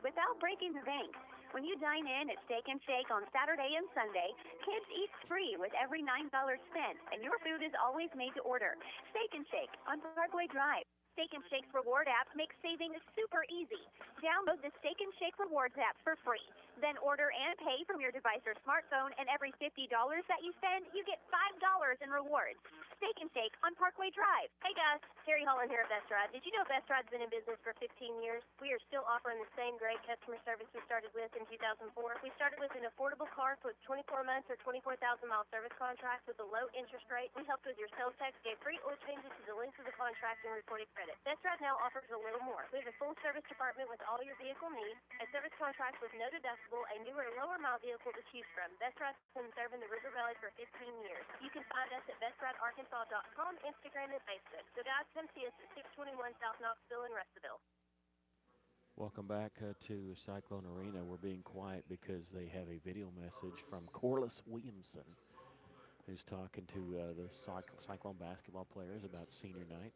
without breaking the bank. When you dine in at Steak and Shake on Saturday and Sunday, kids eat free with every $9 spent, and your food is always made to order. Steak and Shake on Parkway Drive. Steak and Shake's reward app makes saving super easy. Download the Steak and Shake Rewards app for free. Then order and pay from your device or smartphone, and every $50 that you spend, you get $5 in rewards. Steak and Shake on Parkway Drive. Hey guys, Terry Holland here at Best Rod. Did you know Best Rod's been in business for 15 years? We are still offering the same great customer service we started with in 2004. We started with an affordable car with 24 months or 24,000-mile service contract with a low interest rate. We helped with your sales tax, gave free oil changes to the length of the contract, and reported credit. Best Rod now offers a little more. We have a full service department with all your vehicle needs, a service contract with no deductible, a newer, lower-mile vehicle to choose from. Best Rod's been serving the River Valley for 15 years. You can find us at bestrodarkansas.com, Instagram, and Facebook. So guys, come see us at 621 South Knoxville in Russellville. Welcome back to Cyclone Arena. We're being quiet because they have a video message from Corliss Williamson, who's talking to the Cyclone basketball players about senior night.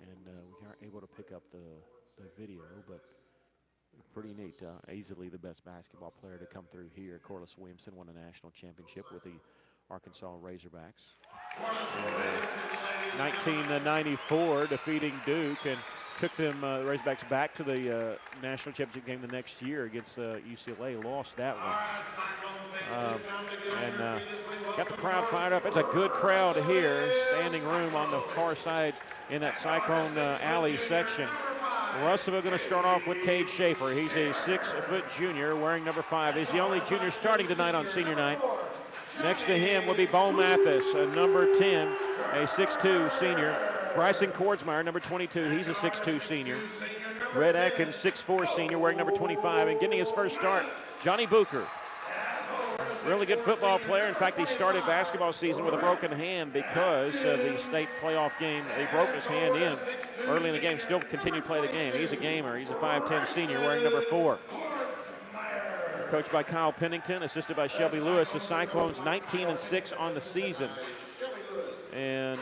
And we aren't able to pick up the video, but pretty neat. Easily the best basketball player to come through here. Corliss Williamson won a national championship with the Arkansas Razorbacks. 1994, defeating Duke, and took them the Razorbacks back to the national championship game the next year against UCLA. Lost that one. Got the crowd fired up. It's a good crowd here. Standing room on the far side in that Cyclone Alley section. Russellville going to start off with Cade Schaefer. He's a 6-foot junior wearing number 5. He's the only junior starting tonight on senior night. Next to him will be Bo Mathis, a number 10, a 6'2 senior. Bryson Kordsmeyer, number 22, he's a 6'2 senior. Red Atkins, 6'4 senior, wearing number 25. And getting his first start, Johnny Booker. Really good football player. In fact, he started basketball season with a broken hand because of the state playoff game. They broke his hand in early in the game, still continued to play the game. He's a gamer. He's a 5'10 senior wearing number 4. Coached by Kyle Pennington, assisted by Shelby Lewis. The Cyclones 19-6 on the season. And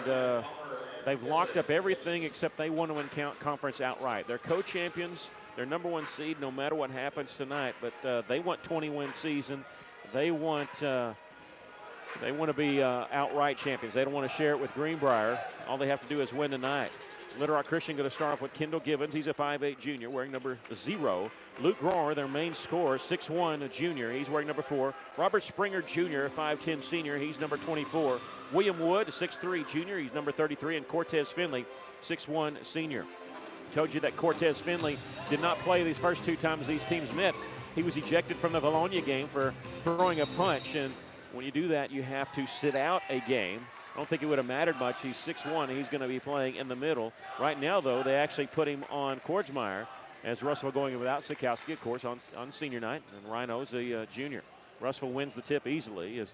they've locked up everything except they won to win conference outright. They're co-champions. They're number 1 seed no matter what happens tonight. But they want 20-win season. They want to be outright champions. They don't want to share it with Greenbrier. All they have to do is win tonight. Little Rock Christian going to start off with Kendall Gibbons. He's a 5'8 junior wearing number 0. Luke Grower, their main scorer, 6'1 a junior. He's wearing number 4. Robert Springer Jr., 5'10 senior. He's number 24. William Wood, a 6'3 junior. He's number 33. And Cortez Finley, 6'1 senior. Told you that Cortez Finley did not play these first 2 times these teams met. He was ejected from the Bologna game for throwing a punch, and when you do that, you have to sit out a game. I don't think it would have mattered much. He's 6'1", he's going to be playing in the middle. Right now, though, they actually put him on Kordsmeyer, as Russell going without Sikowski, of course, on senior night, and Rhino's a junior. Russell wins the tip easily as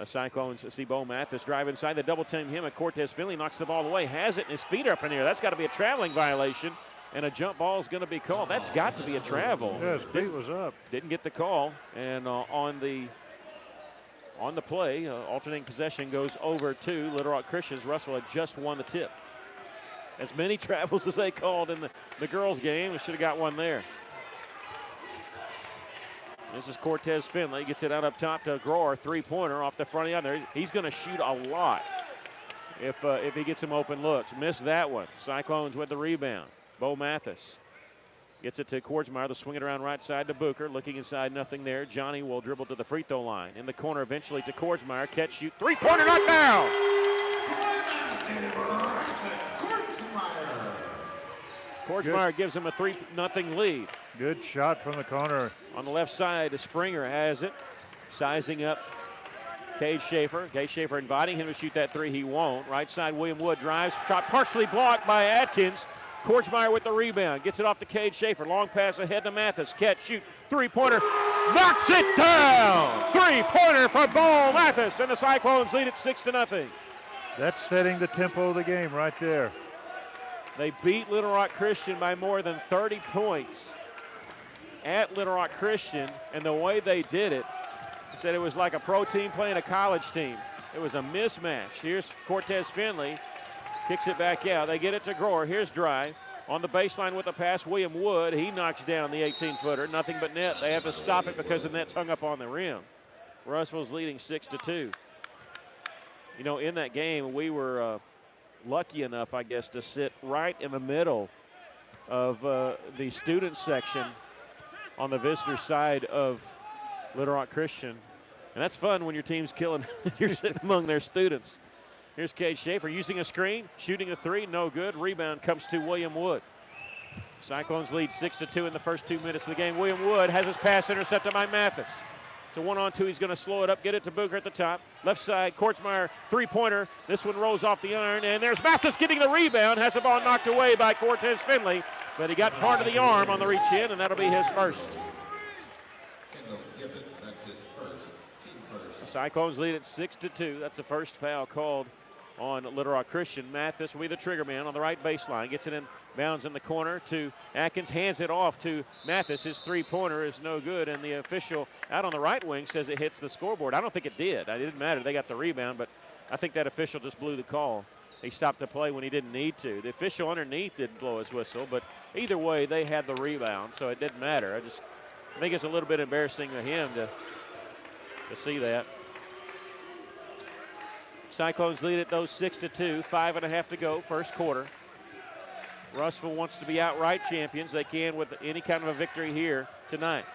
Cyclones see Bo Mathis drive inside. They double team him, and Cortez Finley knocks the ball away, has it, and his feet are up in the air. That's got to be a traveling violation. And a jump ball is going to be called. That's got to be a travel. Yeah, his feet was up. Didn't get the call. And on the play, alternating possession goes over to Little Rock Christians. Russell had just won the tip. As many travels as they called in the girls' game, we should have got one there. This is Cortez Finley. Gets it out up top to Grower. 3-pointer off the front of the other. He's going to shoot a lot if he gets some open looks. Missed that one. Cyclones with the rebound. Bo Mathis gets it to Kordsmeyer. They'll swing it around right side to Booker. Looking inside, nothing there. Johnny will dribble to the free throw line. In the corner eventually to Kordsmeyer. Catch, shoot, 3-pointer, knocked down! Kordsmeyer gives him a 3-0 lead. Good shot from the corner. On the left side, Springer has it. Sizing up Cade Schaefer. Cade Schaefer inviting him to shoot that 3. He won't. Right side, William Wood drives. Shot partially blocked by Atkins. Kordsmeyer with the rebound. Gets it off to Cade Schaefer. Long pass ahead to Mathis. Catch, shoot, 3-pointer. Knocks it down! 3-pointer for Bo Mathis. And the Cyclones lead it 6-0. That's setting the tempo of the game right there. They beat Little Rock Christian by more than 30 points at Little Rock Christian. And the way they did it, said it was like a pro team playing a college team. It was a mismatch. Here's Cortez Finley. Kicks it back out. They get it to Grower. Here's drive. On the baseline with a pass, William Wood. He knocks down the 18-footer. Nothing but net. They have to stop it because the net's hung up on the rim. Russell's leading 6-2. You know, in that game, we were lucky enough, I guess, to sit right in the middle of the student section on the visitor side of Little Rock Christian. And that's fun when your team's killing. You're sitting among their students. Here's Cade Schaefer using a screen, shooting a three, no good. Rebound comes to William Wood. Cyclones lead 6-2 in the first 2 minutes of the game. William Wood has his pass intercepted by Mathis. It's a 1-on-2. He's going to slow it up, get it to Booker at the top. Left side, Kortzmeyer, three-pointer. This one rolls off the iron, and there's Mathis getting the rebound. Has the ball knocked away by Cortez Finley, but he got part of the arm on the reach in, and that'll be his first. The Cyclones lead at 6-2. That's the first foul called on Little Rock Christian. Mathis will be the trigger man on the right baseline. Gets it in bounds in the corner to Atkins. Hands it off to Mathis. His three-pointer is no good, and the official out on the right wing says it hits the scoreboard. I don't think it did. It didn't matter. They got the rebound, but I think that official just blew the call. He stopped the play when he didn't need to. The official underneath didn't blow his whistle, but either way, they had the rebound, so it didn't matter. I think it's a little bit embarrassing to him to see that. Cyclones lead at those 6-2, 5.5 to go, first quarter. Russell wants to be outright champions. They can with any kind of a victory here tonight.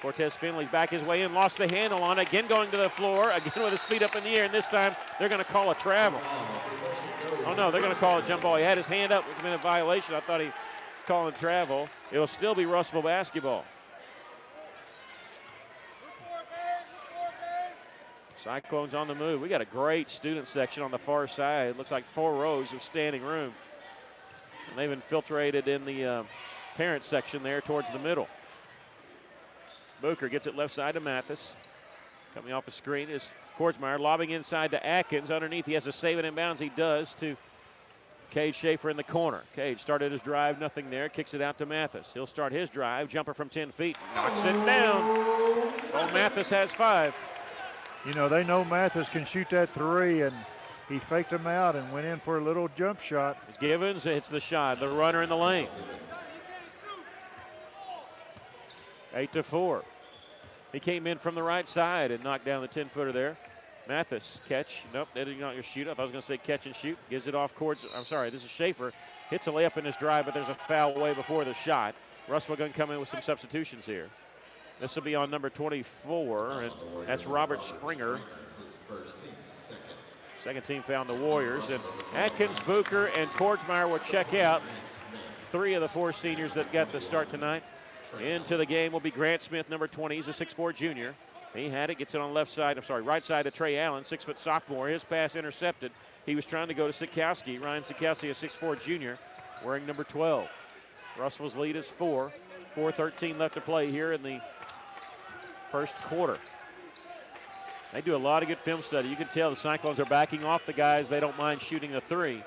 Cortez Finley's back his way in, lost the handle on it, again going to the floor, again with his feet up in the air, and this time they're going to call a travel. Oh no, they're going to call a jump ball. He had his hand up, which has been a violation. I thought he was calling travel. It'll still be Russell basketball. Cyclones on the move. We got a great student section on the far side. It looks like 4 rows of standing room. And they've infiltrated in the parent section there towards the middle. Booker gets it left side to Mathis. Coming off a screen is Kortzmeyer, lobbing inside to Atkins. Underneath, he has to save it in bounds. He does to Cade Schaefer in the corner. Cade started his drive, nothing there. Kicks it out to Mathis. He'll start his drive. Jumper from 10 feet. Knocks it down. Oh, Mathis has 5. You know, they know Mathis can shoot that three, and he faked him out and went in for a little jump shot. As Givens hits the shot, the runner in the lane. 8-4. He came in from the right side and knocked down the 10-footer there. Mathis, catch. Nope, they did not shoot up. I was going to say catch and shoot. Gives it off court. I'm sorry, this is Schaefer. Hits a layup in his drive, but there's a foul way before the shot. Russell going to come in with some substitutions here. This will be on number 24, and that's Robert Springer. Second team found the Warriors, and Atkins, Booker, and Kortzmeyer will check out. 3 of the 4 seniors that got the start tonight. Into the game will be Grant Smith, number 20. He's a 6'4 junior. He had it, gets it on right side to Trey Allen, 6-foot sophomore. His pass intercepted. He was trying to go to Sikowski. Ryan Sikowski, a 6'4 junior, wearing number 12. Russell's lead is 4. 4:13 left to play here in the first quarter. They do a lot of good film study. You can tell the Cyclones are backing off the guys. They don't mind shooting the 3.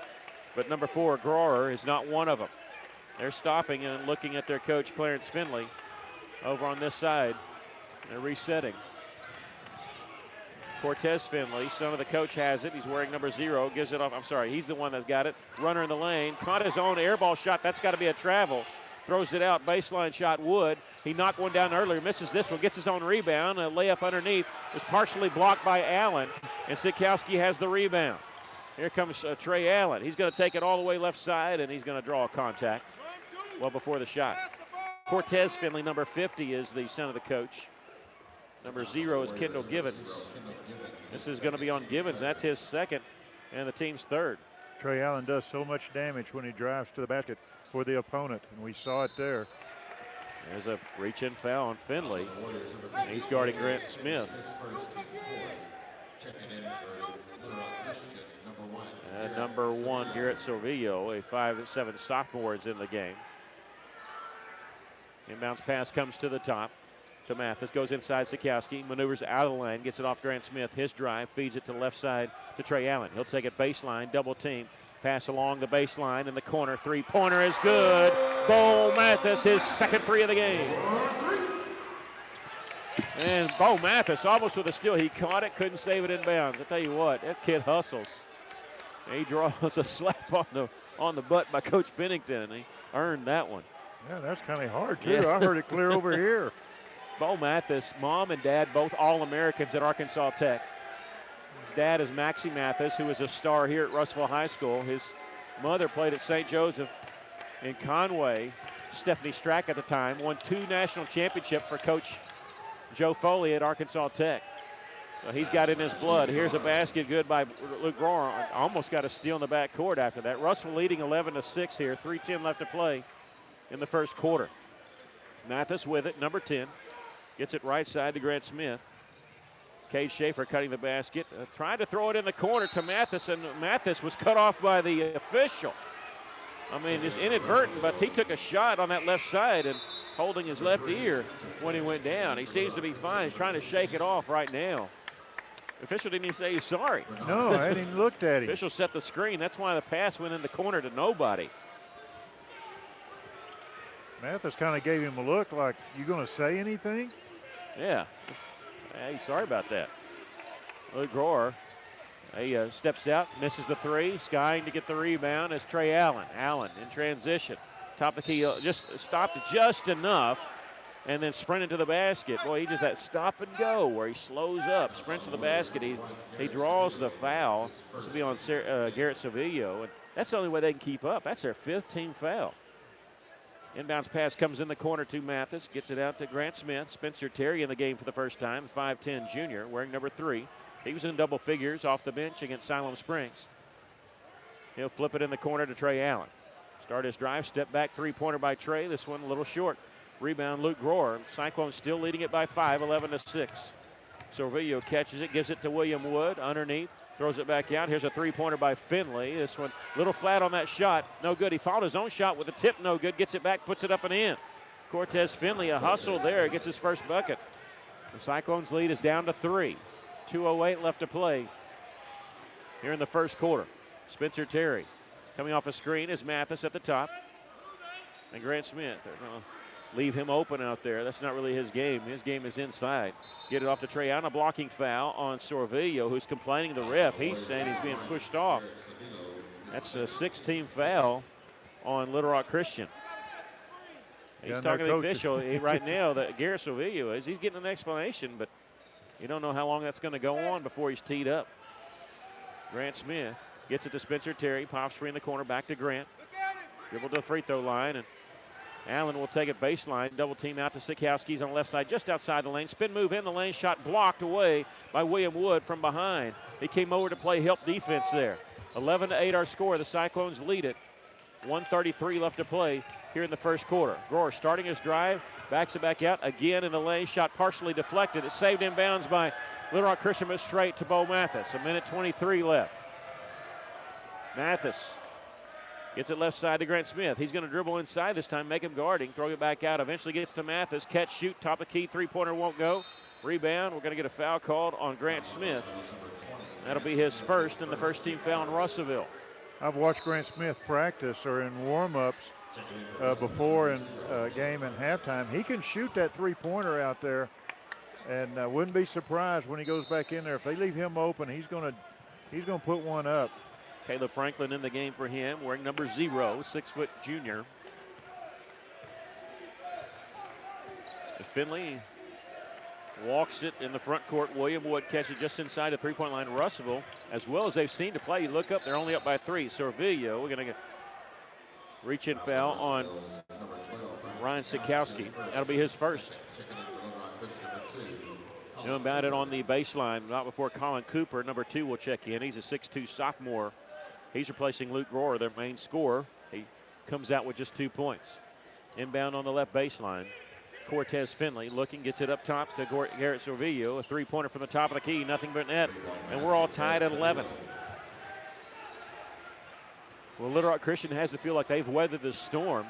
But number 4, Grower, is not one of them. They're stopping and looking at their coach, Clarence Finley, over on this side. They're resetting. Cortez Finley, son of the coach, has it. He's wearing number 0, gives it off. I'm sorry, he's the one that got it. Runner in the lane, caught his own airball shot. That's got to be a travel. Throws it out, baseline shot, Wood. He knocked one down earlier, misses this one, gets his own rebound. A layup underneath is partially blocked by Allen, and Sikowski has the rebound. Here comes Trey Allen. He's going to take it all the way left side, and he's going to draw a contact well before the shot. Cortez Finley, number 50, is the son of the coach. Number 0 is Kendall Givens. This is going to be on Givens. That's his second and the team's third. Trey Allen does so much damage when he drives to the basket for the opponent, and we saw it there. There's a reach-in foul on Finley. He's guarding Grant Smith. And number 1, Garrett Silvillo, a 5'7" sophomore, is in the game. Inbounds pass comes to the top to Mathis, goes inside Sikowski, maneuvers out of the lane, gets it off Grant Smith. His drive feeds it to the left side to Trey Allen. He'll take it baseline, double team. Pass along the baseline in the corner. Three-pointer is good. Bo Mathis, his second 3 of the game. And Bo Mathis almost with a steal. He caught it, couldn't save it in bounds. I tell you what, that kid hustles. He draws a slap on the butt by Coach Pennington. earned that one. Yeah, that's kind of hard, too. Yeah. I heard it clear over here. Bo Mathis, mom and dad, both All-Americans at Arkansas Tech. His dad is Maxie Mathis, who is a star here at Russellville High School. His mother played at St. Joseph in Conway. Stephanie Strack at the time won 2 national championships for Coach Joe Foley at Arkansas Tech. So he's got it in his blood. Here's a basket good by Luke Grohr. Almost got a steal in the backcourt after that. Russell leading 11-6 here. 3:10 left to play in the first quarter. Mathis with it, number 10. Gets it right side to Grant Smith. Cade Schaefer cutting the basket. Trying to throw it in the corner to Mathis, and Mathis was cut off by the official. I mean, it's inadvertent, but he took a shot on that left side and holding his left ear when he went down. He seems to be fine. He's trying to shake it off right now. The official didn't even say he's sorry. No, I hadn't even looked at him. Official set the screen. That's why the pass went in the corner to nobody. Mathis kind of gave him a look like, you going to say anything? Yeah. Hey, sorry about that. Luke Grohr, he steps out, misses the 3. Skying to get the rebound is Trey Allen. Allen in transition. Top of the key, just stopped just enough and then sprinted to the basket. Boy, he just that stop and go where he slows up, sprints to the basket. He draws the foul. This will be on Garrett Sevillo, and that's the only way they can keep up. That's their 5th team foul. Inbounds pass comes in the corner to Mathis. Gets it out to Grant Smith. Spencer Terry in the game for the first time. 5'10 junior wearing number 3. He was in double figures off the bench against Siloam Springs. He'll flip it in the corner to Trey Allen. Start his drive. Step back 3-pointer by Trey. This one a little short. Rebound Luke Grohr. Cyclones still leading it by 5, 11-6. Servillo catches it. Gives it to William Wood underneath. Throws it back out. Here's a 3-pointer by Finley. This one a little flat on that shot. No good. He fouled his own shot with a tip. No good. Gets it back. Puts it up and in. Cortez Finley, a hustle there. Gets his first bucket. The Cyclones lead is down to 3. 2:08 left to play here in the first quarter. Spencer Terry coming off a screen is Mathis at the top. And Grant Smith. They're going to leave him open out there. That's not really his game. His game is inside. Get it off to Trey Allen. A blocking foul on Servillo, who's complaining to the ref. He's saying he's being pushed off. That's a 6-team foul on Little Rock Christian. He's talking to the official right now that Garrett Servillo is. He's getting an explanation, but you don't know how long that's going to go on before he's teed up. Grant Smith gets it to Spencer Terry. Pops free in the corner. Back to Grant. Dribble to the free throw line, and Allen will take it baseline. Double team out to Sikowski's on the left side, just outside the lane. Spin move in the lane. Shot blocked away by William Wood from behind. He came over to play help defense there. 11-8 our score. The Cyclones lead it. 1:33 left to play here in the first quarter. Grohr starting his drive, backs it back out again in the lane. Shot partially deflected. It's saved in bounds by Little Rock Christian, but straight to Bo Mathis. 1:23 left. Mathis gets it left side to Grant Smith. He's going to dribble inside this time, make him guarding, throw it back out. Eventually gets to Mathis. Catch, shoot, top of key, 3-pointer won't go. Rebound. We're going to get a foul called on Grant Smith. That'll be his first and the first team foul in Russellville. I've watched Grant Smith practice or in warm-ups before in game and halftime. He can shoot that 3-pointer out there, and wouldn't be surprised when he goes back in there. If they leave him open, he's going to put one up. Caleb Franklin in the game for him, wearing number 0, 6-foot junior. And Finley walks it in the front court. William Wood catches just inside the 3-point line. Russellville, as well as they've seen to play, you look up, they're only up by 3. Servillo, we're going to get reach-in foul on Ryan Sikowski. That'll be his first. New about it on the baseline, not before Colin Cooper, number 2, will check in. He's a 6'2 sophomore. He's replacing Luke Grohr, their main scorer. He comes out with just 2 points. Inbound on the left baseline. Cortez Finley looking, gets it up top to Garrett Servillo. A 3-pointer from the top of the key, nothing but net. And we're all tied at 11. Well, Little Rock Christian has to feel like they've weathered the storm.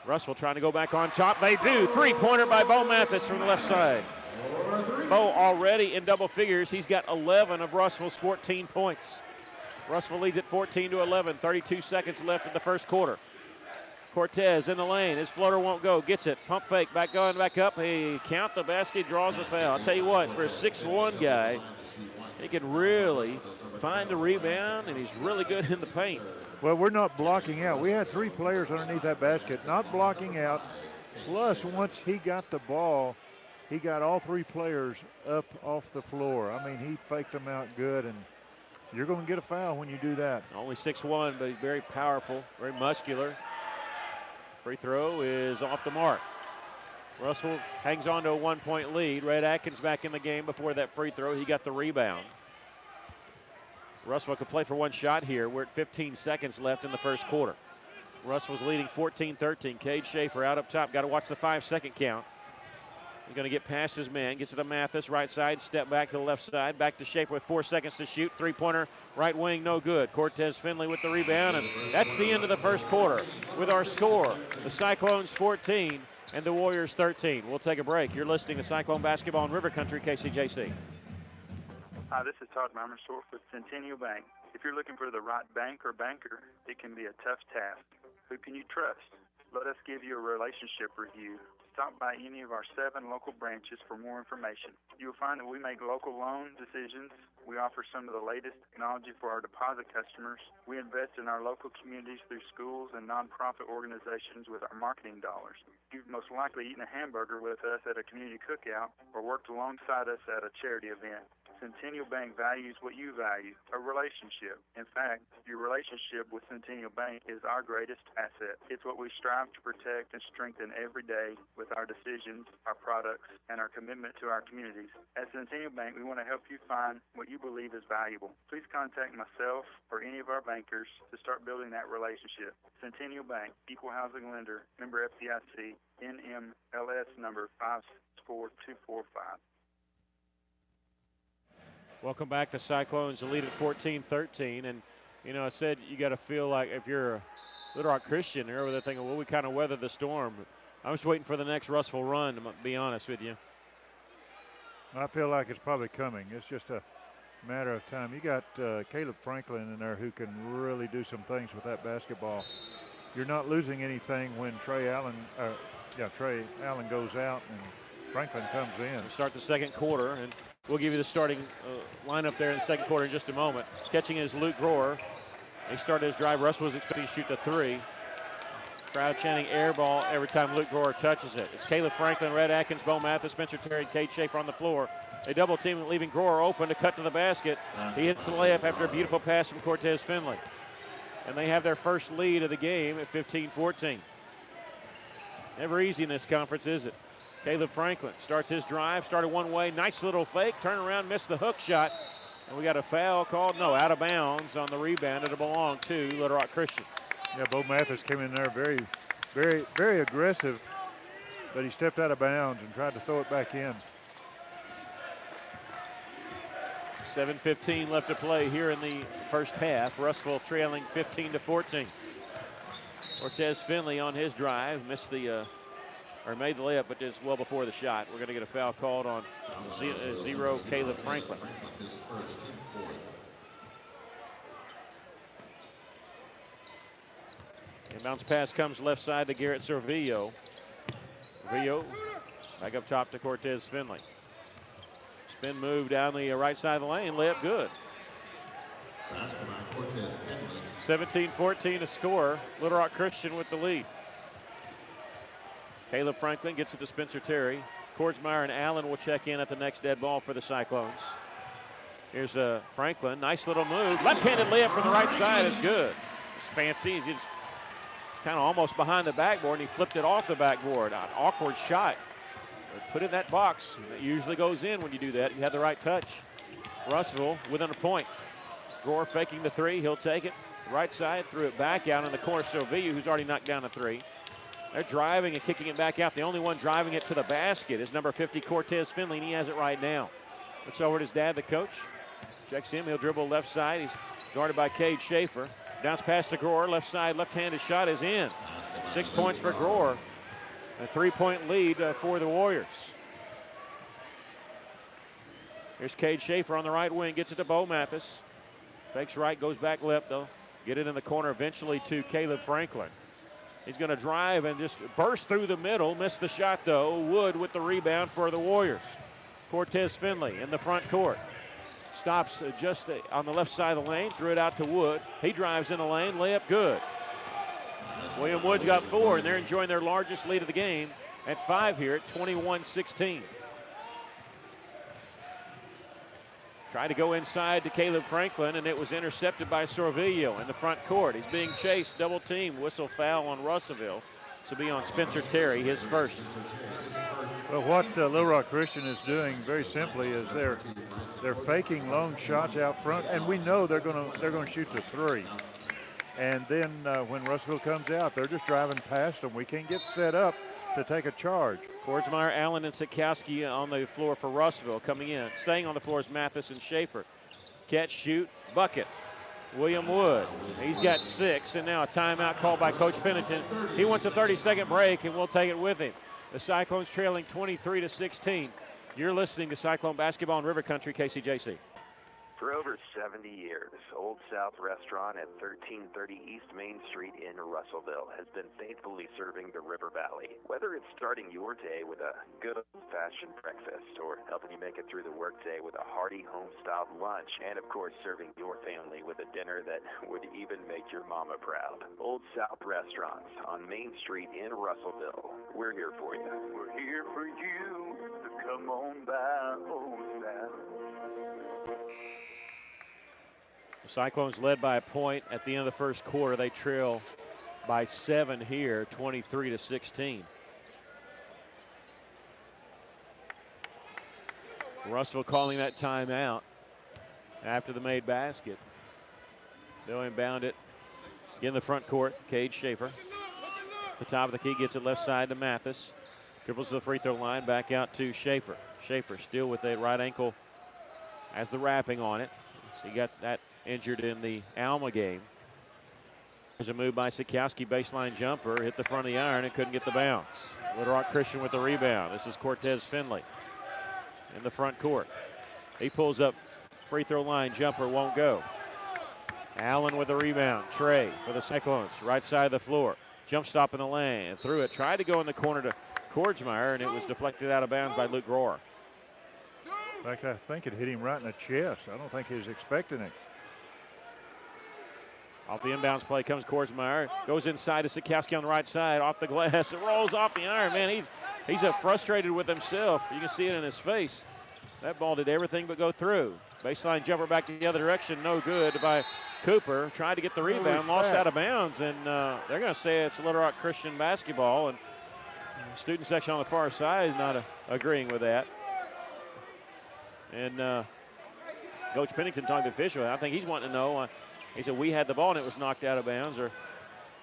Russell trying to go back on top. They do. 3-pointer by Bo Mathis from the left side. Bo already in double figures. He's got 11 of Russell's 14 points. Russell leads at 14-11. 32 seconds left in the first quarter. Cortez in the lane. His floater won't go. Gets it. Pump fake. Back up. He count the basket. Draws the foul. I'll tell you what, for a 6'1 guy, he can really find the rebound, and he's really good in the paint. Well, we're not blocking out. We had 3 players underneath that basket, not blocking out. Plus, once he got the ball, he got all 3 players up off the floor. I mean, he faked them out good, and you're going to get a foul when you do that. Only 6'1", but he's very powerful, very muscular. Free throw is off the mark. Russell hangs on to a 1-point lead. Red Atkins back in the game before that free throw. He got the rebound. Russell could play for 1 shot here. We're at 15 seconds left in the first quarter. Russell's leading 14-13. Cade Schaefer out up top. Got to watch the 5-second count. He's going to get past his man. Gets it to Mathis, right side. Step back to the left side. Back to Schaefer with 4 seconds to shoot. 3-pointer, right wing, no good. Cortez Finley with the rebound. And that's the end of the first quarter with our score. The Cyclones 14 and the Warriors 13. We'll take a break. You're listening to Cyclone Basketball in River Country, KCJC. Hi, this is Todd Marmersdorf with Centennial Bank. If you're looking for the right bank or banker, it can be a tough task. Who can you trust? Let us give you a relationship review. Stop by any of our 7 local branches for more information. You'll find that we make local loan decisions. We offer some of the latest technology for our deposit customers. We invest in our local communities through schools and nonprofit organizations with our marketing dollars. You've most likely eaten a hamburger with us at a community cookout or worked alongside us at a charity event. Centennial Bank values what you value, a relationship. In fact, your relationship with Centennial Bank is our greatest asset. It's what we strive to protect and strengthen every day with our decisions, our products, and our commitment to our communities. At Centennial Bank, we want to help you find what you believe is valuable. Please contact myself or any of our bankers to start building that relationship. Centennial Bank, Equal Housing Lender, member FDIC, NMLS number 54245. Welcome back. The Cyclones lead at 14-13. And, you know, I said you got to feel like if you're a Little Rock Christian, you're over there thinking, well, we kind of weathered the storm. I'm just waiting for the next Russell run, to be honest with you. I feel like it's probably coming. It's just a matter of time. You got Caleb Franklin in there who can really do some things with that basketball. You're not losing anything when Trey Allen goes out and Franklin comes in. We start the second quarter, and we'll give you the starting lineup there in the second quarter in just a moment. Catching is Luke Grohr. He started his drive. Russell was expecting to shoot the 3. Crowd chanting air ball every time Luke Grohr touches it. It's Caleb Franklin, Red Atkins, Bo Mathis, Spencer Terry, and Cade Schaefer on the floor. They double team, leaving Grohr open to cut to the basket. He hits the layup after a beautiful pass from Cortez Finley. And they have their first lead of the game at 15-14. Never easy in this conference, is it? Caleb Franklin starts his drive, started one way, nice little fake, turn around, missed the hook shot. And we got a foul called, no, out of bounds on the rebound. It'll belong to Little Rock Christian. Yeah, Bo Mathis came in there very, very, very aggressive, but he stepped out of bounds and tried to throw it back in. 7:15 left to play here in the first half. Russell trailing 15-14. Cortez Finley on his drive missed the, or made the layup, but just well before the shot. We're going to get a foul called on zero Caleb Franklin. Inbounds pass comes left side to Garrett Servillo. Servillo back up top to Cortez Finley. Spin move down the right side of the lane, layup good. 17-14 to score. Little Rock Christian with the lead. Caleb Franklin gets it to Spencer Terry. Kordsmeyer and Allen will check in at the next dead ball for the Cyclones. Here's Franklin, nice little move. Left-handed layup from the right side is good. It's fancy. He's kind of almost behind the backboard, and he flipped it off the backboard. An awkward shot. Put in that box. It usually goes in when you do that. You have the right touch. Russell within a point. Grohr faking the 3. He'll take it. Right side, threw it back out in the corner. Servillo, who's already knocked down a 3. They're driving and kicking it back out. The only one driving it to the basket is number 50, Cortez Finley, and he has it right now. Looks over at his dad, the coach. Checks him. He'll dribble left side. He's guarded by Cade Schaefer. Bounce pass to Grohr. Left side, left-handed shot is in. 6 points for Grohr. A 3-point lead for the Warriors. Here's Cade Schaefer on the right wing. Gets it to Bo Mathis. Fakes right, goes back left, though. Get it in the corner eventually to Caleb Franklin. He's going to drive and just burst through the middle. Missed the shot, though. Wood with the rebound for the Warriors. Cortez Finley in the front court. stops just on the left side of the lane, threw it out to Wood. He drives in the lane, layup good. William Wood's got 4, and they're enjoying their largest lead of the game at 5 here at 21-16. Tried to go inside to Caleb Franklin, and it was intercepted by Sorvillo in the front court. He's being chased, double teamed, whistle foul on Russellville. This will be on Spencer Terry, his first. Well, what Little Rock Christian is doing very simply is they're faking long shots out front, and we know they're going to shoot the 3. And then when Russellville comes out, they're just driving past them. We can't get set up to take a charge. Kordsmeyer, Allen, and Sikowski on the floor for Russellville coming in. Staying on the floor is Mathis and Schaefer. Catch, shoot, bucket. William Wood, he's got 6, and now a timeout called by Coach Pennington. He wants a 30-second break, and we'll take it with him. The Cyclones trailing 23-16. You're listening to Cyclone Basketball in River Country, KCJC. For over 70 years, Old South Restaurant at 1330 East Main Street in Russellville has been faithfully serving the River Valley. Whether it's starting your day with a good old-fashioned breakfast or helping you make it through the workday with a hearty home-styled lunch, and of course serving your family with a dinner that would even make your mama proud. Old South Restaurants on Main Street in Russellville. We're here for you. We're here for you. So come on by, Old South. The Cyclones led by a point at the end of the first quarter. They trail by 7 here, 23-16. Russellville calling that timeout after the made basket. They'll inbound it in the front court. Cade Schaefer. The top of the key gets it left side to Mathis. Dribbles to the free throw line, back out to Schaefer. Schaefer still with a right ankle as the wrapping on it. So he got that injured in the Alma game. There's a move by Sikowski, baseline jumper, hit the front of the iron and couldn't get the bounce. Little Rock Christian with the rebound. This is Cortez Finley in the front court. He pulls up, free throw line jumper, won't go. Allen with the rebound. Trey for the Cyclones, right side of the floor. Jump stop in the lane, threw it, tried to go in the corner to Kordsmeyer, and it was deflected out of bounds by Luke Rohr. In fact, I think it hit him right in the chest. I don't think he was expecting it. Off the inbounds play comes Kordsmeyer. Goes inside to Sikowski on the right side. Off the glass. It rolls off the iron. Man, he's frustrated with himself. You can see it in his face. That ball did everything but go through. Baseline jumper back the other direction. No good by Cooper. Tried to get the rebound. Lost out of bounds. And they're going to say it's Little Rock Christian basketball. And the student section on the far side is not agreeing with that. And Coach Pennington talking to the official. I think he's wanting to know. He said we had the ball and it was knocked out of bounds. Or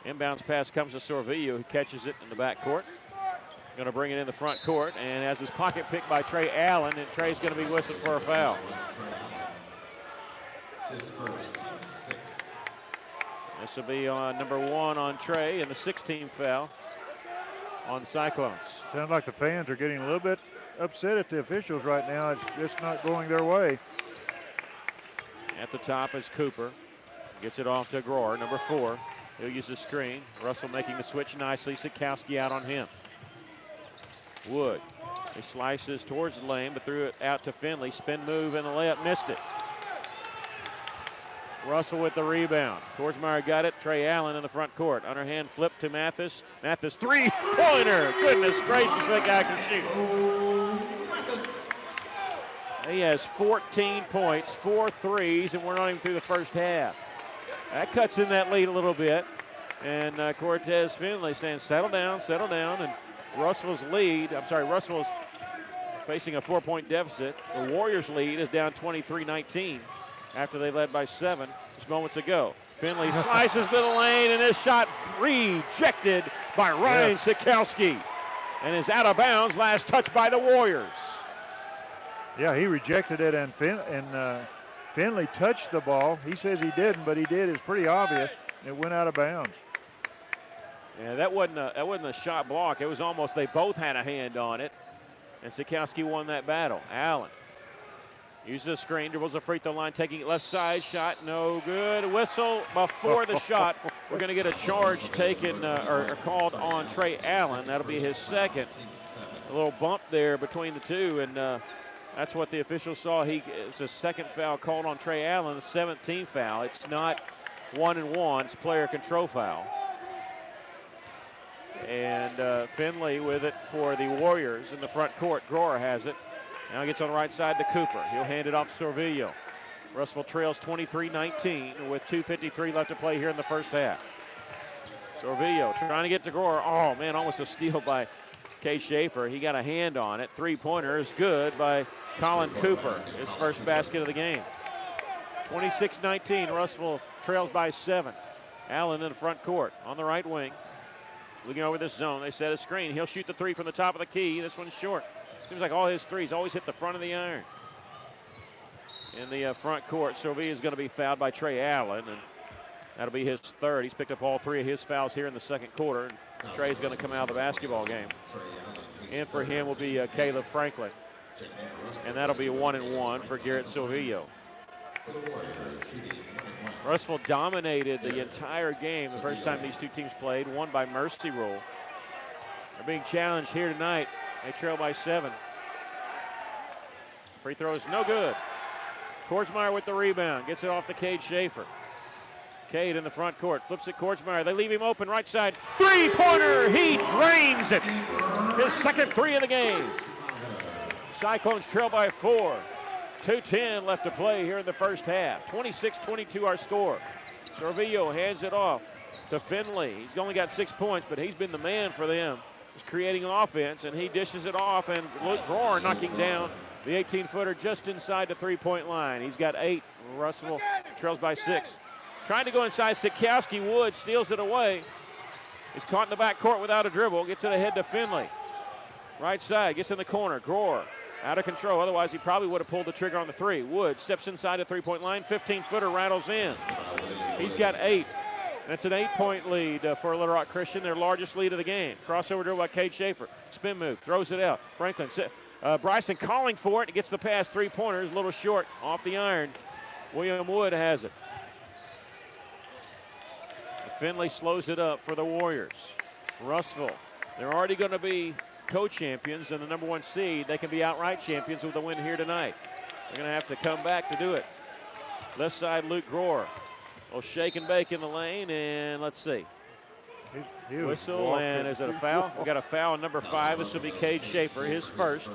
inbounds pass comes to Sorvillo, who catches it in the back court. Going to bring it in the front court and has his pocket picked by Trey Allen, and Trey's going to be whistled for a foul. This will be on number 1 on Trey, and the 16th foul on the Cyclones. Sounds like the fans are getting a little bit upset at the officials right now. It's just not going their way. At the top is Cooper. Gets it off to Grohr, number 4. He'll use the screen. Russell making the switch nicely. Sikowski out on him. Wood. He slices towards the lane, but threw it out to Finley. Spin move and the layup, missed it. Russell with the rebound. Kordsmeyer got it. Trey Allen in the front court. Underhand flip to Mathis. Mathis three-pointer. Goodness gracious, that guy can shoot. He has 14 points, 4 threes, and we're not even through the first half. That cuts in that lead a little bit. And Cortez Finley saying, settle down. And Russell's facing a 4-point deficit. The Warriors' lead is down 23-19 after they led by 7 just moments ago. Finley slices to the lane, and his shot rejected by Ryan Sikowski. And is out of bounds, last touch by the Warriors. Yeah, he rejected it, and Finley touched the ball. He says he didn't, but he did. It's pretty obvious. It went out of bounds. Yeah, that wasn't a shot block. It was almost they both had a hand on it, and Sikowski won that battle. Allen uses a screen, dribbles the free throw line, taking it left side, shot no good. Whistle before the shot. We're going to get a charge taken or called on Trey Allen. That'll be his second. A little bump there between the two, and That's what the officials saw. It's a second foul called on Trey Allen, a 17th foul. It's not 1-1, it's player control foul. And Finley with it for the Warriors in the front court. Grower has it. Now gets on the right side to Cooper. He'll hand it off to Sorvillo. Russell trails 23-19 with 2:53 left to play here in the first half. Sorvillo trying to get to Grower. Oh, man, almost a steal by Cade Schaefer. He got a hand on it. Three-pointer is good by Colin Cooper, his first basket of the game. 26-19, Russell trails by 7. Allen in the front court on the right wing. Looking over this zone, they set a screen. He'll shoot the three from the top of the key. This one's short. Seems like all his threes always hit the front of the iron. In the front court, Sorvillo is going to be fouled by Trey Allen, and that'll be his third. He's picked up all 3 of his fouls here in the second quarter, and Trey's going to come out of the basketball game. And for him will be Caleb Franklin, and that'll be 1-1 for Garrett Sorvillo. Russell dominated the entire game the first time these two teams played, won by mercy rule. They're being challenged here tonight. They trail by 7. Free throw is no good. Kordsmeyer with the rebound, gets it off to Cade Schaefer. Cade in the front court, flips it Kordsmeyer. They leave him open, right side. Three-pointer, he drains it. His second 3 of the game. Cyclones trail by 4. 2:10 left to play here in the first half. 26-22 our score. Sorvillo hands it off to Finley. He's only got 6 points, but he's been the man for them. He's creating an offense, and he dishes it off, and Luke Grower knocking down the 18-footer just inside the three-point line. He's got 8. Russell trails by 6. Trying to go inside, Sikowski. Wood steals it away. He's caught in the back court without a dribble. Gets it ahead to Finley. Right side, gets in the corner. Grower out of control. Otherwise, he probably would have pulled the trigger on the 3. Wood steps inside the three-point line. 15-footer rattles in. He's got 8. That's an 8-point lead for Little Rock Christian, their largest lead of the game. Crossover dribble by Cade Schaefer. Spin move, throws it out. Franklin, Bryson calling for it. Gets the pass, 3-pointers, a little short off the iron. William Wood has it. Finley slows it up for the Warriors. Russell, they're already going to be co-champions and the number 1 seed. They can be outright champions with a win here tonight. They're going to have to come back to do it. Left side, Luke Grower. Will shake and bake in the lane, and let's see. Whistle, and is it a foul? We got a foul on number 5. This will be Cade Schaefer, his first.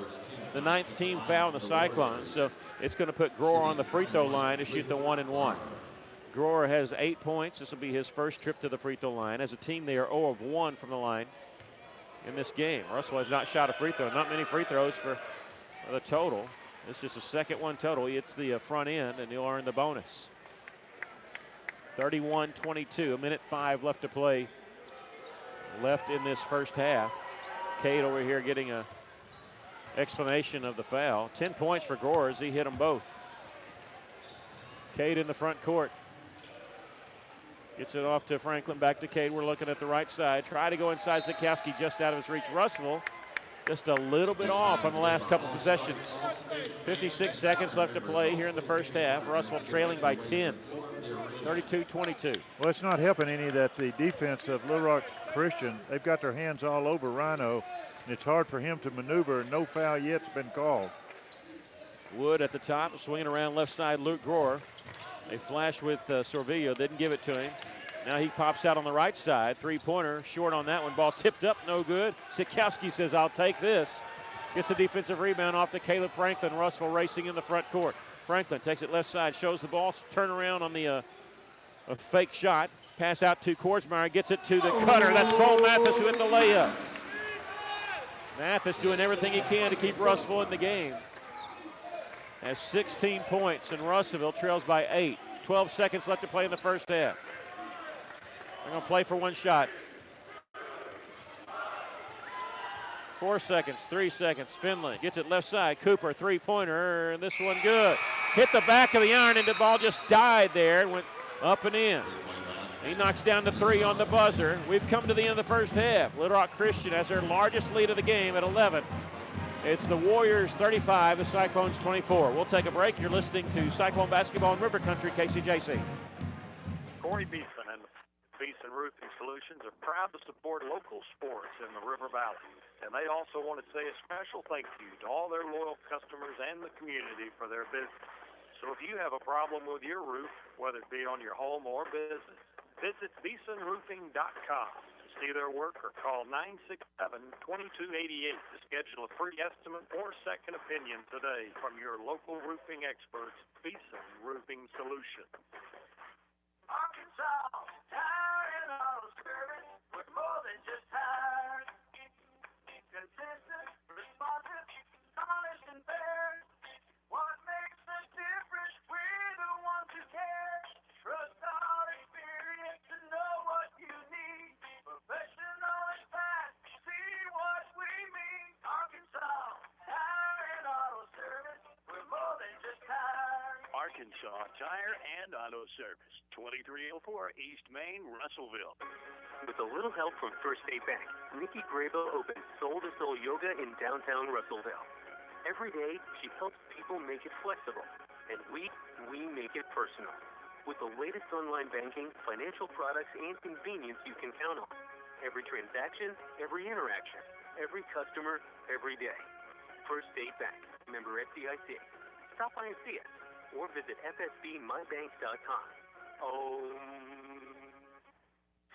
The 9th team foul in the Cyclones, so it's going to put Grower on the free throw line to shoot the 1-1. Grower has 8 points. This will be his first trip to the free throw line. As a team, they are 0 of 1 from the line in this game. Russell has not shot a free throw. Not many free throws for the total. It's just a second one total. He hits the front end, and he'll earn the bonus. 31-22, 1:05 left to play. Left in this first half. Cade over here getting a explanation of the foul. 10 points for Grower as he hit them both. Cade in the front court. Gets it off to Franklin, back to Cade. We're looking at the right side. Try to go inside. Sikowski just out of his reach. Russell just a little bit off on the last couple possessions. 56 seconds left to play here in the first half. Russell trailing by 10. 32-22. Well, it's not helping any that the defense of Little Rock Christian, they've got their hands all over Rhino, and it's hard for him to maneuver. No foul yet's been called. Wood at the top, swinging around left side, Luke Grower. They flashed with Sorvillo, didn't give it to him. Now he pops out on the right side. 3-pointer, short on that one. Ball tipped up, no good. Sikowski says, I'll take this. Gets a defensive rebound off to Caleb Franklin. Russell racing in the front court. Franklin takes it left side, shows the ball, turn around on the a fake shot. Pass out to Kordsmeyer, gets it to the cutter. That's Bo Mathis who hit the layup. Mathis doing everything he can to keep Russell in the game. Has 16 points, and Russellville trails by 8. 12 seconds left to play in the first half. They're going to play for one shot. 4 seconds, 3 seconds. Finley gets it left side. Cooper, 3-pointer, and this one good. Hit the back of the iron, and the ball just died there and went up and in. He knocks down the 3 on the buzzer. We've come to the end of the first half. Little Rock Christian has their largest lead of the game at 11. It's the Warriors 35, the Cyclones 24. We'll take a break. You're listening to Cyclone Basketball in River Country, KCJC. Corey Beeson and Beeson Roofing Solutions are proud to support local sports in the River Valley. And they also want to say a special thank you to all their loyal customers and the community for their business. So if you have a problem with your roof, whether it be on your home or business, visit BeesonRoofing.com to see their work or call 967-2288 to schedule a free estimate or second opinion today from your local roofing experts, Beeson Roofing Solutions. Arkansas Tire and Auto Service, we're more than just tires. Consistent, responsive, honest, and fair. What makes us different? We're the ones who care. Trust our experience to know what you need. Professional and fast, see what we mean. Arkansas Tire and Auto Service, we're more than just tires. Arkansas Tire and Auto Service, 2304 East Main, Russellville. With a little help from First State Bank, Nikki Grabo opens Soul to Soul Yoga in downtown Russellville. Every day, she helps people make it flexible, and we make it personal. With the latest online banking, financial products, and convenience you can count on. Every transaction, every interaction, every customer, every day. First State Bank, member FDIC. Stop by and see us, or visit fsbmybank.com.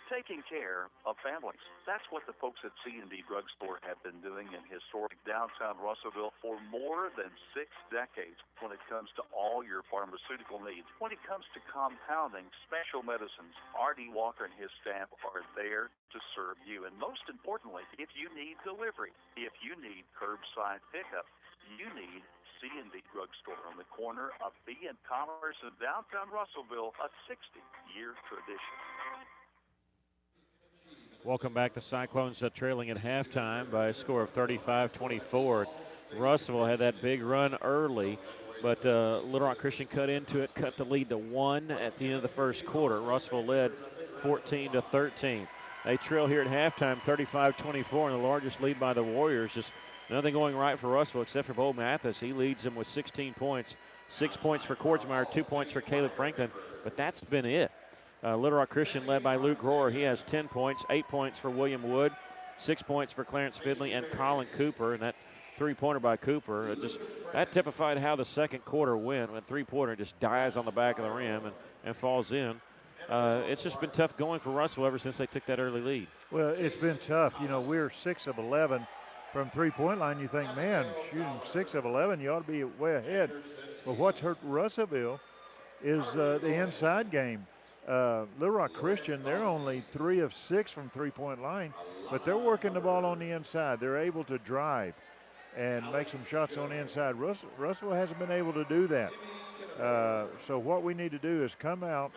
Taking care of families. That's what the folks at C&D Drugstore have been doing in historic downtown Russellville for more than 6 decades when it comes to all your pharmaceutical needs. When it comes to compounding special medicines, R.D. Walker and his staff are there to serve you. And most importantly, if you need delivery, if you need curbside pickup, you need C&D Drugstore on the corner of B and Commerce in downtown Russellville, a 60-year tradition. Welcome back. The Cyclones trailing at halftime by a score of 35-24. Russellville had that big run early, but Little Rock Christian cut into it, cut the lead to 1 at the end of the first quarter. Russellville led 14-13. They trail here at halftime 35-24, and the largest lead by the Warriors. Just nothing going right for Russellville except for Bo Mathis. He leads them with 16 points. 6 points for Kortsmeyer, 2 points for Caleb Franklin, but that's been it. Little Rock Christian led by Luke Rohr. He has 10 points, 8 points for William Wood, 6 points for Clarence Fidley and Colin Cooper, and that three-pointer by Cooper, that typified how the second quarter went. When three-pointer just dies on the back of the rim and falls in. It's just been tough going for Russell ever since they took that early lead. Well, it's been tough. You know, we're 6 of 11 from three-point line. You think, man, shooting 6 of 11, you ought to be way ahead. But what's hurt Russellville is the inside game. Little Rock Christian, they're only 3 of 6 from three-point line, but they're working the ball on the inside. They're able to drive and make some shots on the inside. Russellville hasn't been able to do that. So what we need to do is come out,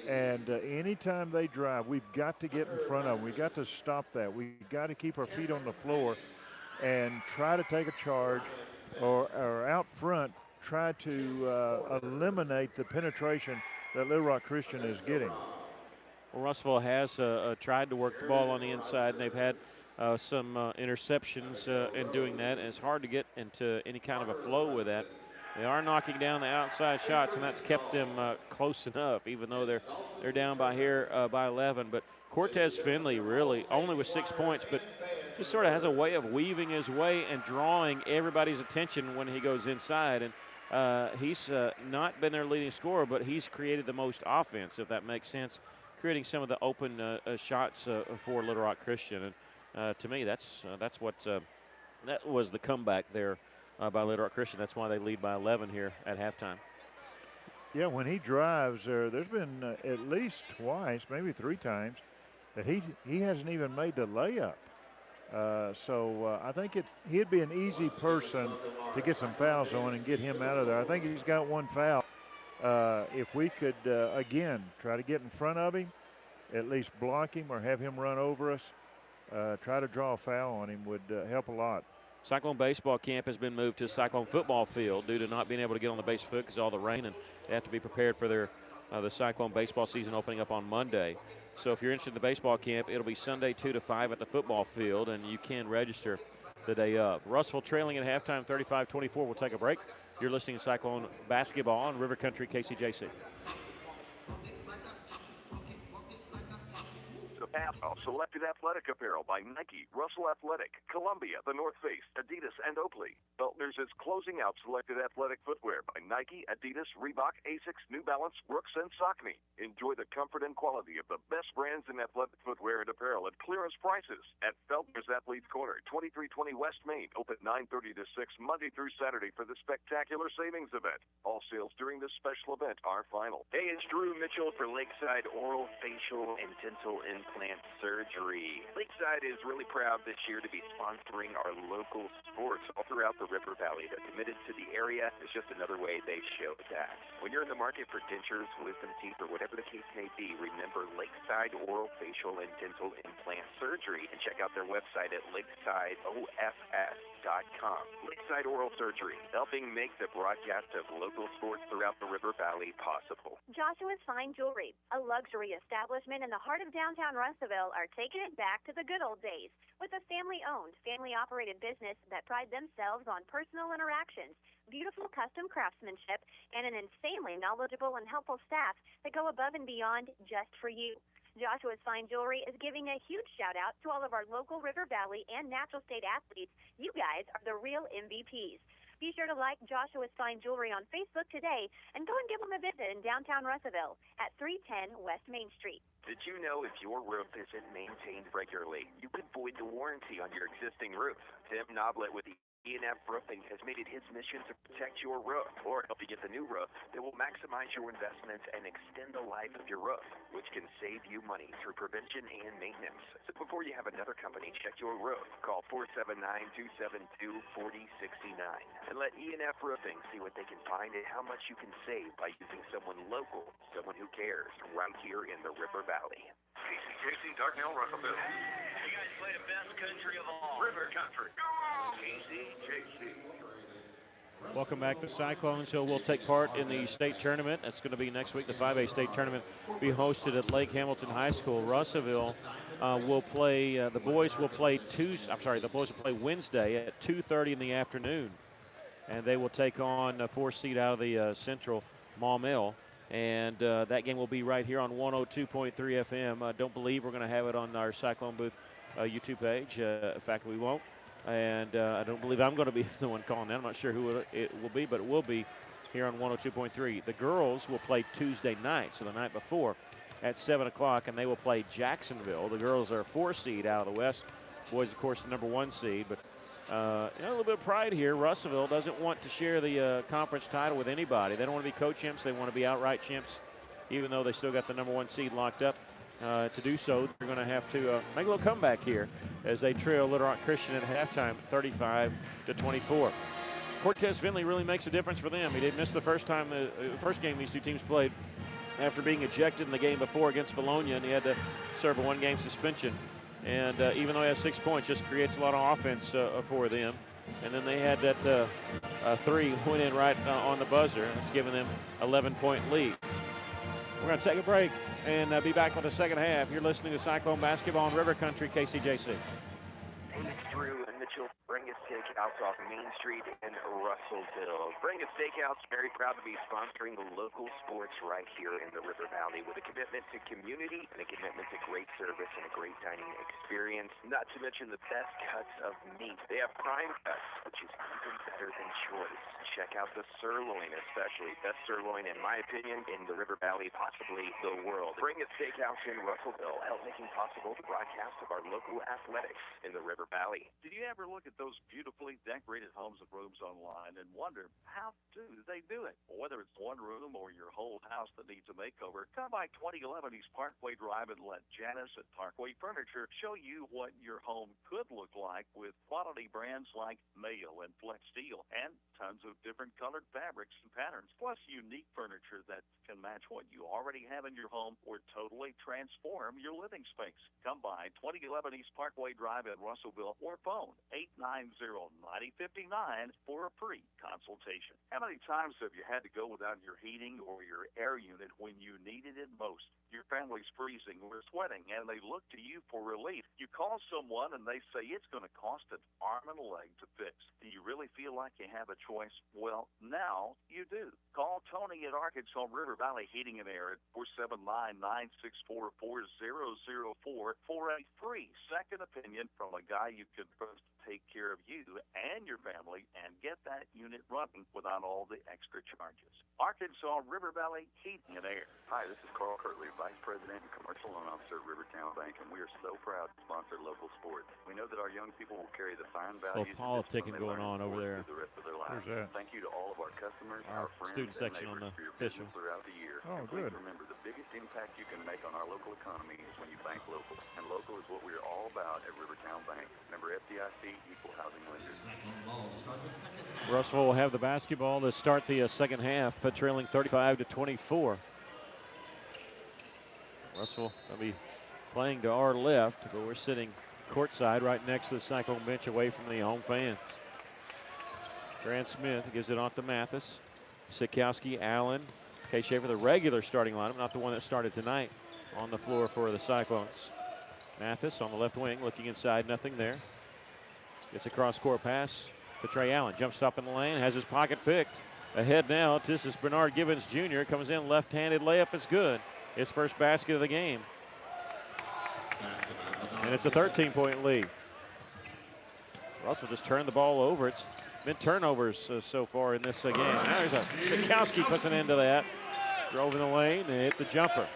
and anytime they drive, we've got to get in front of them. We've got to stop that. We've got to keep our feet on the floor and try to take a charge, or out front, try to eliminate the penetration that Little Rock Christian is getting. Well, Russellville has tried to work the ball on the inside, and they've had some interceptions in doing that, and it's hard to get into any kind of a flow with that. They are knocking down the outside shots, and that's kept them close enough, even though they're down by here by 11. But Cortez Finley really only with 6 points, but just sort of has a way of weaving his way and drawing everybody's attention when he goes inside. And he's not been their leading scorer, but he's created the most offense, if that makes sense, creating some of the open shots for Little Rock Christian. And to me, that's what that was the comeback there by Little Rock Christian. That's why they lead by 11 here at halftime. Yeah, when he drives, there's been at least twice, maybe 3 times, that he hasn't even made the layup. So I think he'd be an easy person to get some fouls on and get him out of there. I think he's got 1 foul. If we could, again, try to get in front of him, at least block him or have him run over us, try to draw a foul on him would help a lot. Cyclone baseball camp has been moved to Cyclone football field due to not being able to get on the base foot because of all the rain, and they have to be prepared for their the Cyclone baseball season opening up on Monday. So if you're interested in the baseball camp, it'll be Sunday 2 to 5 at the football field, and you can register the day of. Russellville trailing at halftime 35-24. We'll take a break. You're listening to Cyclone basketball on River Country KCJC. The Apparel, selected athletic apparel by Nike, Russell Athletic, Columbia, The North Face, Adidas, and Oakley. Beltner's is closing out selected athletic footwear by Nike, Adidas, Reebok, Asics, New Balance, Brooks, and Saucony. Enjoy the comfort and quality of the best brands in athletic footwear and apparel at clearance prices at Feltner's Athletes Corner, 2320 West Main, open 9:30 to 6 Monday through Saturday for the spectacular savings event. All sales during this special event are final. Hey, it's Drew Mitchell for Lakeside Oral, Facial, and Dental Implant Surgery. Lakeside is really proud this year to be sponsoring our local sports all throughout the River Valley. They're committed to the area. It's just another way they show that. When you're in the market for dentures, wisdom teeth, or whatever the case may be, remember Lakeside Oral, Facial, and Dental Implant Surgery, and check out their website at lakesideoffs.com. Lakeside Oral Surgery, helping make the broadcast of local sports throughout the River Valley possible. Joshua's Fine Jewelry, a luxury establishment in the heart of downtown Russellville, are taking it back to the good old days with a family-owned, family-operated business that pride themselves on personal interactions, beautiful custom craftsmanship, and an insanely knowledgeable and helpful staff that go above and beyond just for you. Joshua's Fine Jewelry is giving a huge shout-out to all of our local River Valley and Natural State athletes. You guys are the real MVPs. Be sure to like Joshua's Fine Jewelry on Facebook today and go and give them a visit in downtown Russellville at 310 West Main Street. Did you know if your roof isn't maintained regularly, you could void the warranty on your existing roof? Tim Noblet with the E&F Roofing has made it his mission to protect your roof or help you get the new roof that will maximize your investments and extend the life of your roof, which can save you money through prevention and maintenance. So before you have another company check your roof, call 479-272-4069 and let E&F Roofing see what they can find and how much you can save by using someone local, someone who cares, right here in the River Valley. KCJC, Darknell, Russellville. You guys play the best country of all. River Country. KCJC. Welcome back. The Cyclones who will take part in the state tournament. That's going to be next week. The 5A state tournament will be hosted at Lake Hamilton High School. Russellville will play. The boys will play The boys will play Wednesday at 2:30 in the afternoon, and they will take on a 4 seed out of the Central, Maumelle. And that game will be right here on 102.3 FM. I don't believe we're going to have it on our Cyclone Booth YouTube page. In fact, we won't. And I don't believe I'm going to be the one calling that. I'm not sure who it will be, but it will be here on 102.3. The girls will play Tuesday night, so the night before, at 7 o'clock, and they will play Jacksonville. The girls are a 4 seed out of the West. Boys, of course, the number 1 seed. But a little bit of pride here. Russellville doesn't want to share the conference title with anybody. They don't want to be co-champs. They want to be outright champs, even though they still got the number 1 seed locked up. To do so, they're going to have to make a little comeback here as they trail Little Rock Christian at halftime, 35-24. Cortez Finley really makes a difference for them. He did miss the first game these two teams played after being ejected in the game before against Bologna, and he had to serve a 1-game suspension. And even though he has 6 points, just creates a lot of offense for them. And then they had that 3 went in right on the buzzer. It's given them 11-point lead. We're going to take a break and be back with the second half. You're listening to Cyclone Basketball on River Country, KCJC. Hey, it's Drew and Mitchell. Bring a Steakhouse off Main Street in Russellville. Bring a Steakhouse, very proud to be sponsoring the local sports right here in the River Valley with a commitment to community and a commitment to great service and a great dining experience. Not to mention the best cuts of meat. They have prime cuts, which is even better than choice. Check out the sirloin, especially. Best sirloin, in my opinion, in the River Valley, possibly the world. Bring a Steakhouse in Russellville, help making possible the broadcast of our local athletics in the River Valley. Did you ever look at those beautifully decorated homes and rooms online and wonder how do they do it? Well, whether it's one room or your whole house that needs a makeover, come by 2011 East Parkway Drive and let Janice at Parkway Furniture show you what your home could look like with quality brands like Mayo and Flex Steel and tons of different colored fabrics and patterns, plus unique furniture that can match what you already have in your home or totally transform your living space. Come by 2011 East Parkway Drive in Russellville or phone 890-9059 for a free consultation. How many times have you had to go without your heating or your air unit when you needed it most? Your family's freezing or sweating, and they look to you for relief. You call someone, and they say it's going to cost an arm and a leg to fix. Do you really really feel like you have a choice? Well, now you do. Call Tony at Arkansas River Valley Heating and Air at 479-964-4004 for a free second opinion from a guy you could trust to take care of you and your family and get that unit running without all the extra charges. Arkansas River Valley Heating and Air. Hi, this is Carl Kirtley, Vice President and Commercial Loan Officer at Rivertown Bank, and we are so proud to sponsor local sports. We know that our young people will carry the fine values and politicking discipline they going learn on in over sports there. through the rest of their lives. Where's that? Thank you to all of our customers, Our our friends, student and section on neighbors the for your official. business throughout the year. Oh, And please good. remember, the biggest impact you can make on our local economy is when you bank local. And local is what we are all about at Rivertown Bank. Member FDIC, equal housing lender. Russell will have the basketball to start the second half, trailing 35-24. Russell will be playing to our left, but we're sitting courtside right next to the Cyclone bench away from the home fans. Grant Smith gives it off to Mathis. Sikowski, Allen, Kay Schaefer, the regular starting lineup, not the one that started tonight, on the floor for the Cyclones. Mathis on the left wing, looking inside, nothing there. Gets a cross-court pass to Trey Allen. Jump stop in the lane, has his pocket picked. Ahead now, this is Bernard Givens Jr. Comes in, left-handed layup is good. His first basket of the game. And it's a 13-point lead. Russell just turned the ball over. It's been turnovers so far in this game. Now there's Sikowski puts an end to that. Drove in the lane and hit the jumper.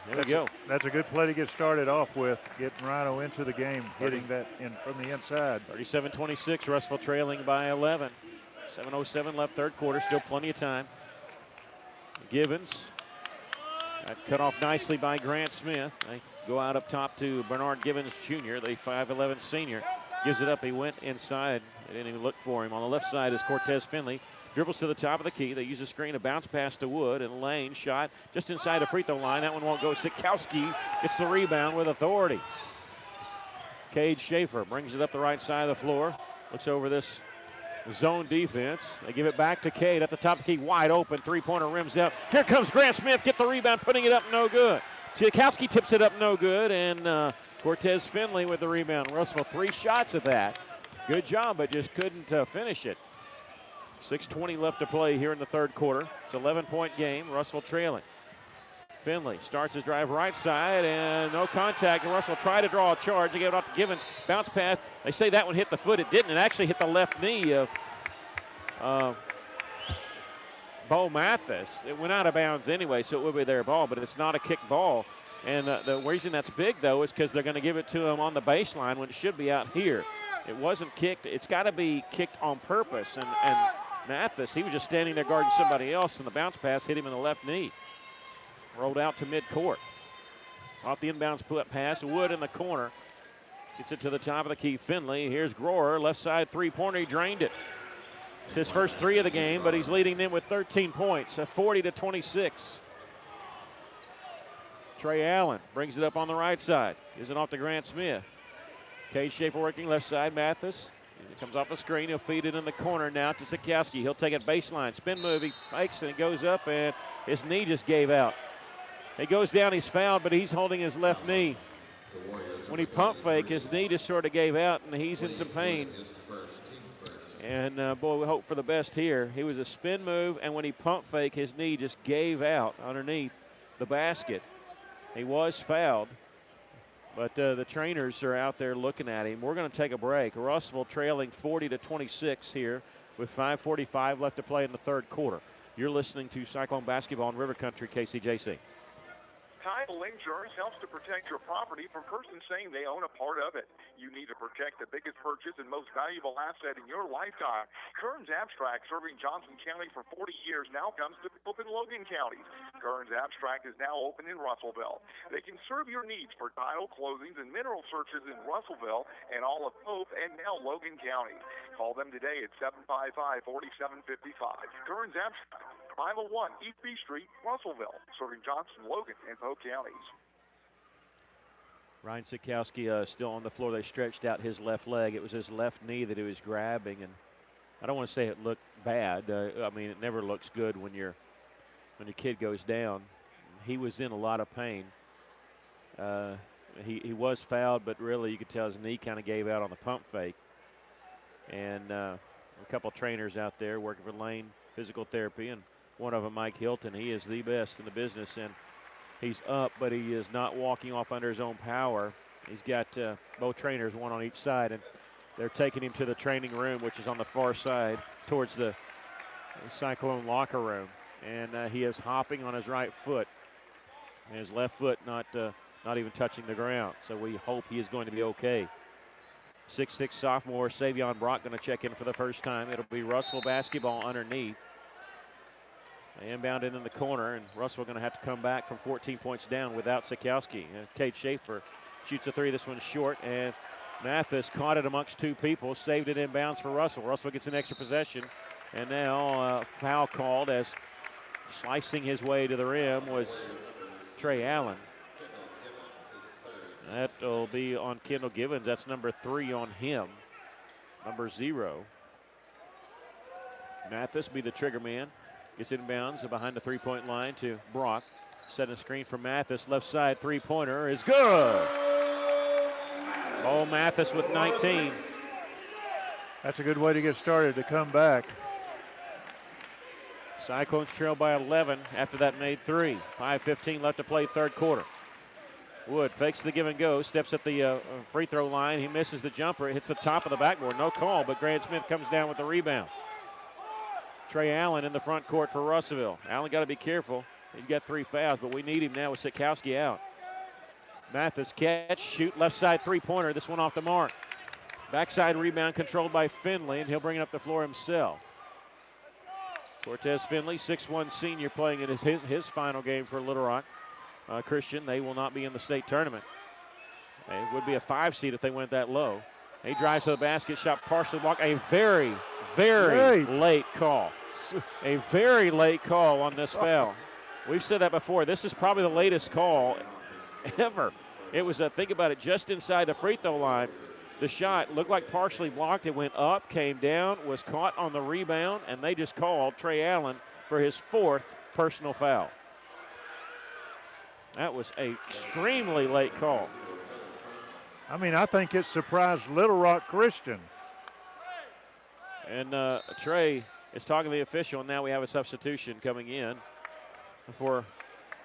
There we go. That's a good play to get started off with, getting Rhino into the game, hitting that in from the inside. 37-26, Russell trailing by 11. 7:07 left, third quarter, still plenty of time. Givens, got cut off nicely by Grant Smith. They go out up top to Bernard Givens Jr., the 5'11 senior. Gives it up, he went inside. They didn't even look for him. On the left side is Cortez Finley. Dribbles to the top of the key. They use a screen, a bounce pass to Wood, and Lane shot just inside the free throw line. That one won't go. Sikowski gets the rebound with authority. Cade Schaefer brings it up the right side of the floor. Looks over this zone defense. They give it back to Cade at the top of the key, wide open. Three-pointer rims out. Here comes Grant Smith. Get the rebound, putting it up, no good. Sikowski tips it up, no good, and Cortez Finley with the rebound. Russell, 3 shots at that. Good job, but just couldn't finish it. 6:20 left to play here in the third quarter. It's an 11-point game. Russell trailing. Finley starts his drive right side and no contact. And Russell tried to draw a charge. They gave it off to Givens. Bounce pass. They say that one hit the foot. It didn't. It actually hit the left knee of Bo Mathis. It went out of bounds anyway, so it would be their ball, but it's not a kick ball. And the reason that's big, though, is because they're going to give it to him on the baseline when it should be out here. It wasn't kicked. It's got to be kicked on purpose. And Mathis, he was just standing there guarding somebody else, and the bounce pass hit him in the left knee. Rolled out to midcourt. Off the inbounds pass, Wood in the corner. Gets it to the top of the key, Finley. Here's Grower, left side three-pointer, he drained it. It's his first 3 of the game, but he's leading them with 13 points, 40-26. Trey Allen brings it up on the right side. Gives it off to Grant Smith. Cade Schaefer working left side, Mathis. It comes off the screen. He'll feed it in the corner now to Sikowski. He'll take it baseline. Spin move. He fakes and it goes up, and his knee just gave out. He goes down. He's fouled, but he's holding his left knee. When he pump fake, his knee just sort of gave out, and he's in some pain. And, boy, we hope for the best here. He was a spin move, and when he pump fake, his knee just gave out underneath the basket. He was fouled. But the trainers are out there looking at him. We're going to take a break. Russell trailing 40-26 here with 5:45 left to play in the third quarter. You're listening to Cyclone Basketball in River Country, KCJC. Title insurance helps to protect your property from persons saying they own a part of it. You need to protect the biggest purchase and most valuable asset in your lifetime. Kearns Abstract, serving Johnson County for 40 years, now comes to open Logan County. Kearns Abstract is now open in Russellville. They can serve your needs for title closings and mineral searches in Russellville and all of Pope and now Logan County. Call them today at 755-4755. Kearns Abstract, 501 East B Street, Russellville, serving Johnson, Logan, and Pope counties. Ryan Sikowski still on the floor. They stretched out his left leg. It was his left knee that he was grabbing, and I don't want to say it looked bad. I mean, it never looks good when your kid goes down. He was in a lot of pain. He was fouled, but really you could tell his knee kind of gave out on the pump fake. And a couple trainers out there working for Lane Physical Therapy, and one of them, Mike Hilton. He is the best in the business, and he's up, but he is not walking off under his own power. He's got both trainers, one on each side, and they're taking him to the training room, which is on the far side towards the Cyclone locker room. And he is hopping on his right foot, and his left foot not even touching the ground. So we hope he is going to be okay. 6'6" sophomore Savion Brock going to check in for the first time. It'll be Russell basketball underneath. They inbound in the corner, and Russell going to have to come back from 14 points down without Sikowski. Cade Schaefer shoots a three. This one's short, and Mathis caught it amongst two people, saved it inbounds for Russell. Russell gets an extra possession, and now foul called as slicing his way to the rim was Trey Allen. That will be on Kendall Givens. That's number 3 on him. Number 0. Mathis be the trigger man. Gets inbounds behind the three-point line to Brock. Setting a screen for Mathis. Left side three-pointer is good. Oh, Mathis with 19. That's a good way to get started, to come back. Cyclones trail by 11 after that made 3. 5:15 left to play third quarter. Wood fakes the give and go, steps at the free throw line. He misses the jumper. It hits the top of the backboard. No call, but Grant Smith comes down with the rebound. Trey Allen in the front court for Russellville. Allen got to be careful. He's got 3 fouls, but we need him now with Sikowski out. Mathis catch, shoot, left side three-pointer. This one off the mark. Backside rebound controlled by Finley, and he'll bring it up the floor himself. Cortez Finley, 6'1" senior, playing in his final game for Little Rock. Christian, they will not be in the state tournament. It would be a 5 seed if they went that low. He drives to the basket, shot partially blocked. A very, very late call. A very late call on this foul. We've said that before. This is probably the latest call ever. It was, think about it, just inside the free throw line. The shot looked like partially blocked. It went up, came down, was caught on the rebound, and they just called Trey Allen for his 4th personal foul. That was an extremely late call. I mean, I think it surprised Little Rock Christian. And Trey is talking to the official, and now we have a substitution coming in for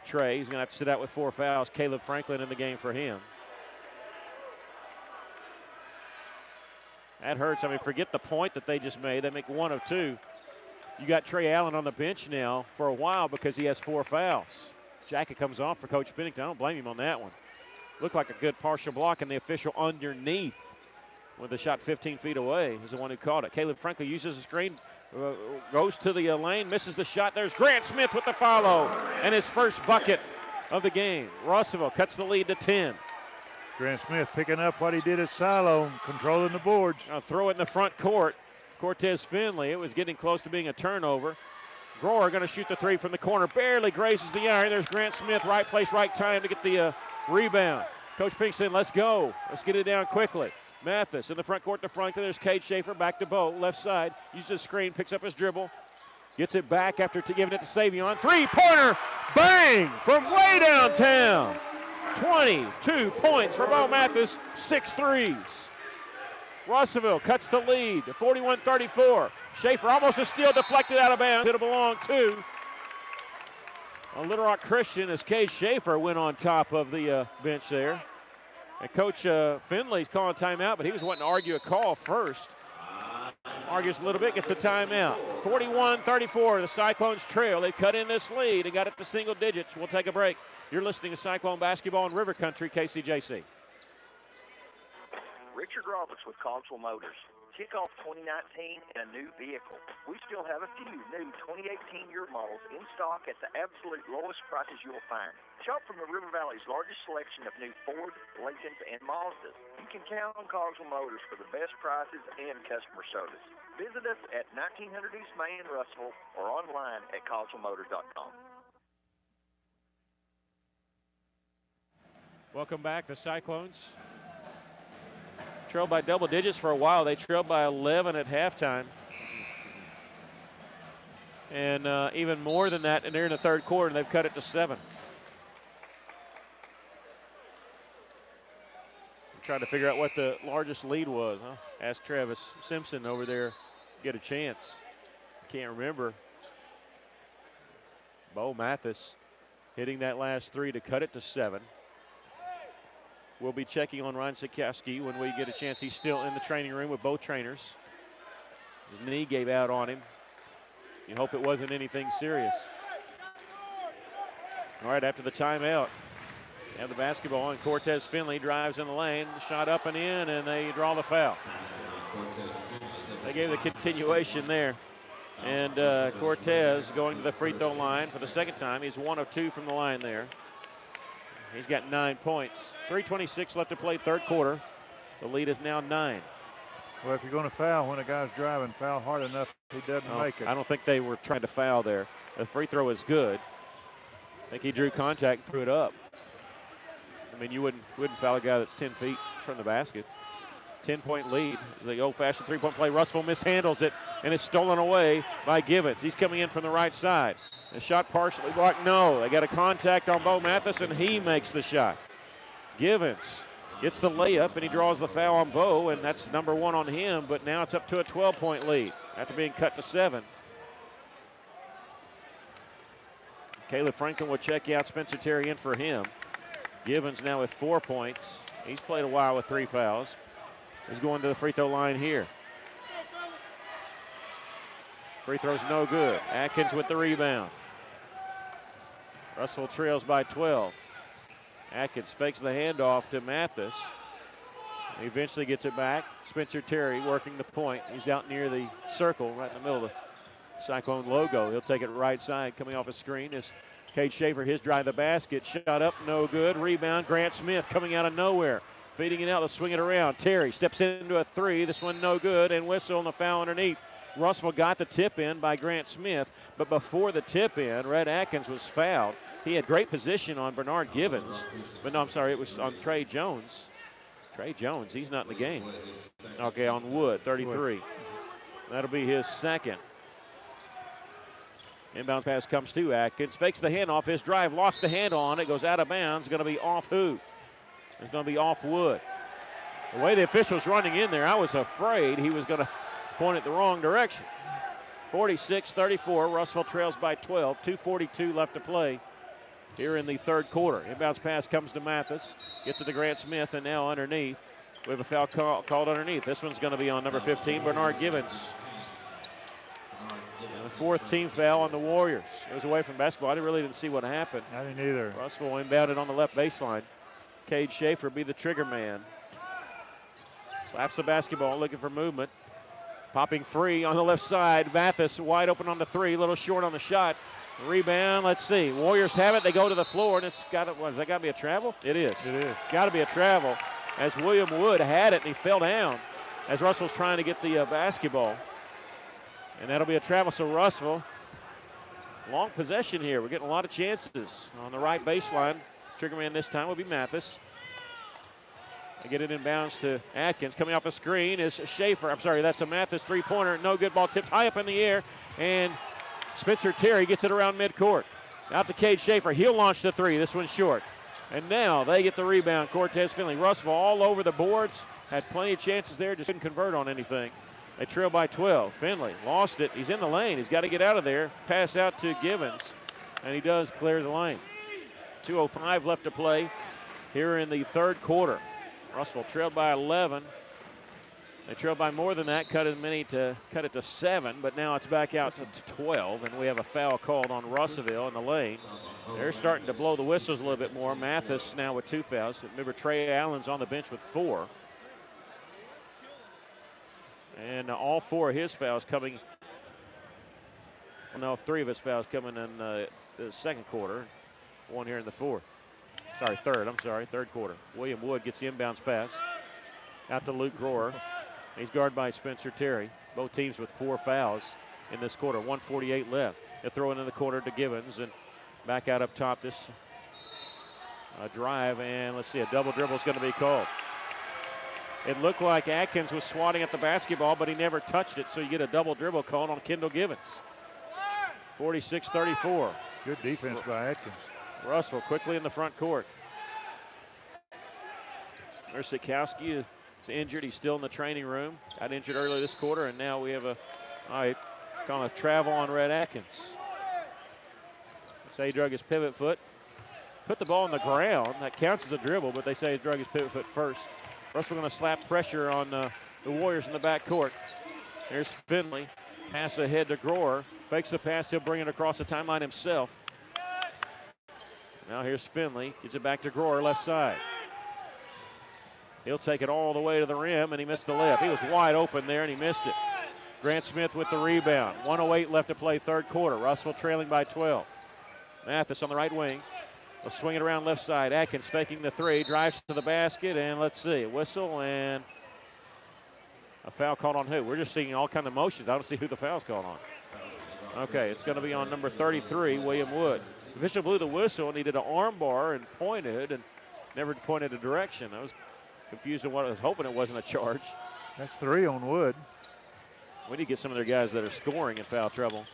Trey. He's going to have to sit out with 4 fouls. Caleb Franklin in the game for him. That hurts. I mean, forget the point that they just made. They make 1 of 2. You got Trey Allen on the bench now for a while because he has 4 fouls. Jacket comes off for Coach Pennington. I don't blame him on that one. Looked like a good partial block, and the official underneath with the shot 15 feet away is the one who caught it. Caleb Franklin uses the screen, goes to the lane, misses the shot. There's Grant Smith with the follow and his first bucket of the game. Russellville cuts the lead to 10. Grant Smith picking up what he did at Silo, controlling the boards. I'll throw it in the front court. Cortez Finley, it was getting close to being a turnover. Grower going to shoot the 3 from the corner, barely grazes the iron. There's Grant Smith, right place, right time to get the rebound. Coach Pinkston, let's go. Let's get it down quickly. Mathis in the front court to Franklin. There's Cade Schaefer back to Bo, left side. Uses the screen, picks up his dribble. Gets it back after giving it to Savion. 3-pointer, bang, from way downtown. 22 points for Bo Mathis, 6 threes. Russellville cuts the lead to 41-34. Schaefer almost a steal, deflected out of bounds. It'll belong to Little Rock Christian as Cade Schaefer went on top of the bench there. And Coach Finley's calling timeout, but he was wanting to argue a call first. Argues a little bit, gets a timeout. 41-34, the Cyclones trail. They cut in this lead and got it to single digits. We'll take a break. You're listening to Cyclone Basketball in River Country, KCJC. Richard Roberts with Cogswell Motors. Kick off 2019 in a new vehicle. We still have a few new 2018 year models in stock at the absolute lowest prices you'll find. Shop from the River Valley's largest selection of new Ford, Lincolns, and Mazdas. You can count on Cogswell Motors for the best prices and customer service. Visit us at 1900 East Main in Russellville or online at cogswellmotors.com. Welcome back. The Cyclones trailed by double digits for a while. They trailed by 11 at halftime. And even more than that, and they're in the third quarter, and they've cut it to 7. Trying to figure out what the largest lead was, huh? Ask Travis Simpson over there, get a chance. Can't remember. Bo Mathis hitting that last three to cut it to 7. We'll be checking on Ryan Sikowski when we get a chance. He's still in the training room with both trainers. His knee gave out on him. You hope it wasn't anything serious. All right, after the timeout, they have the basketball, and Cortez Finley drives in the lane, shot up and in, and they draw the foul. They gave the continuation there. And Cortez going to the free throw line for the second time. He's 1 of 2 from the line there. He's got 9 points. 3:26 left to play, third quarter. The lead is now 9. Well, if you're going to foul when a guy's driving, foul hard enough, he doesn't make it. I don't think they were trying to foul there. The free throw is good. I think he drew contact and threw it up. I mean, you wouldn't foul a guy that's 10 feet from the basket. 10-point lead. It's the old-fashioned three-point play. Russell mishandles it, and it's stolen away by Givens. He's coming in from the right side. The shot partially blocked. No, they got a contact on Bo Mathis, and he makes the shot. Givens gets the layup, and he draws the foul on Bo, and that's number 1 on him, but now it's up to a 12-point lead after being cut to 7. Caleb Franklin will check out Spencer Terry in for him. Givens now with 4 points. He's played a while with 3 fouls. He's going to the free throw line here. Free throw's no good. Atkins with the rebound. Russell trails by 12. Atkins fakes the handoff to Mathis. He eventually gets it back. Spencer Terry working the point. He's out near the circle, right in the middle of the Cyclone logo. He'll take it right side. Coming off a screen is Cade Schaefer. His drive the basket. Shot up, no good. Rebound, Grant Smith coming out of nowhere. Feeding it out, they'll swing it around. Terry steps into a 3. This one no good, and whistle and the foul underneath. Russell got the tip in by Grant Smith, but before the tip in, Red Atkins was fouled. He had great position on Bernard Givens, but no, I'm sorry, it was on Trey Jones. Trey Jones, he's not in the game. Okay, on Wood, 33. That'll be his second. Inbound pass comes to Atkins, fakes the handoff. His drive, lost the handle on it, goes out of bounds. Going to be off who? It's going to be off Wood. The way the official's running in there, I was afraid he was going to point it the wrong direction. 46-34, Russell trails by 12. 2:42 left to play here in the third quarter. Inbounds pass comes to Mathis, gets it to Grant Smith, and now underneath. We have a foul called underneath. This one's going to be on number 15, Bernard Givens. And the 4th team foul on the Warriors. It was away from basketball. I really didn't see what happened. I didn't either. Russell inbounded on the left baseline. Cade Schaefer be the trigger man. Slaps the basketball, looking for movement. Popping free on the left side. Mathis wide open on the 3, a little short on the shot. Rebound, let's see. Warriors have it. They go to the floor, and it's got to, is that got to be a travel? It is. It is. Got to be a travel, as William Wood had it, and he fell down as Russell's trying to get the basketball. And that'll be a travel, so Russell, long possession here. We're getting a lot of chances on the right baseline. Trigger man this time will be Mathis. They get it in bounds to Atkins. Coming off a screen is Schaefer. I'm sorry, that's a Mathis three-pointer. No good, ball tipped high up in the air. And Spencer Terry gets it around midcourt. Out to Cade Schaefer. He'll launch the 3. This one's short. And now they get the rebound. Cortez Finley. Russell all over the boards. Had plenty of chances there. Just couldn't convert on anything. They trail by 12. Finley lost it. He's in the lane. He's got to get out of there. Pass out to Givens. And he does clear the lane. 2:05 left to play here in the third quarter. Russell trailed by 11. They trailed by more than that, cut it to 7, but now it's back out to 12, and we have a foul called on Russellville in the lane. They're starting to blow the whistles a little bit more. Mathis now with 2 fouls. Remember, Trey Allen's on the bench with 4. And all 4 of his fouls coming. Well, no, 3 of his fouls coming in the second quarter. 1 here in the fourth. Third quarter. William Wood gets the inbounds pass out to Luke Rohr. He's guarded by Spencer Terry. Both teams with 4 fouls in this quarter. 1:48 left. They'll throw it in the corner to Givens, and back out up top this drive, and let's see, a double dribble is going to be called. It looked like Atkins was swatting at the basketball, but he never touched it, so you get a double dribble called on Kendall Givens. 46-34. Good defense by Atkins. Russell quickly in the front court. There's Sikowski is injured. He's still in the training room. Got injured earlier this quarter, and now we have kind of travel on Red Atkins. They say he drug his pivot foot. Put the ball on the ground. That counts as a dribble, but they say he drug his pivot foot first. Russell going to slap pressure on the Warriors in the backcourt. Here's Finley. Pass ahead to Grohr. Fakes the pass. He'll bring it across the timeline himself. Now here's Finley. Gets it back to Grohr, left side. He'll take it all the way to the rim, and he missed the layup. He was wide open there, and he missed it. Grant Smith with the rebound. 1:08 left to play, third quarter. Russell trailing by 12. Mathis on the right wing. Will swing it around left side. Atkins faking the three. Drives to the basket, and let's see. A whistle and a foul called on who? We're just seeing all kind of motions. I don't see who the foul's called on. Okay, it's going to be on number 33, William Wood. The official blew the whistle, and he did an arm bar and pointed, and never pointed a direction. I was confused on what I was hoping it wasn't a charge. That's 3 on Wood. We need to get some of their guys that are scoring in foul trouble.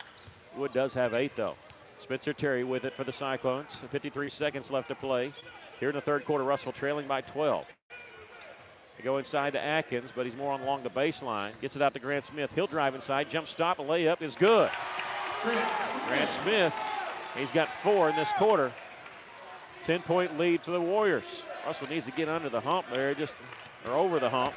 Wood does have 8, though. Spencer Terry with it for the Cyclones. 53 seconds left to play. Here in the third quarter, Russell trailing by 12. They go inside to Atkins, but he's more along the baseline. Gets it out to Grant Smith. He'll drive inside. Jump stop. A layup is good. Grant Smith, he's got 4 in this quarter. 10-point lead for the Warriors. Russell needs to get under the hump there, or over the hump.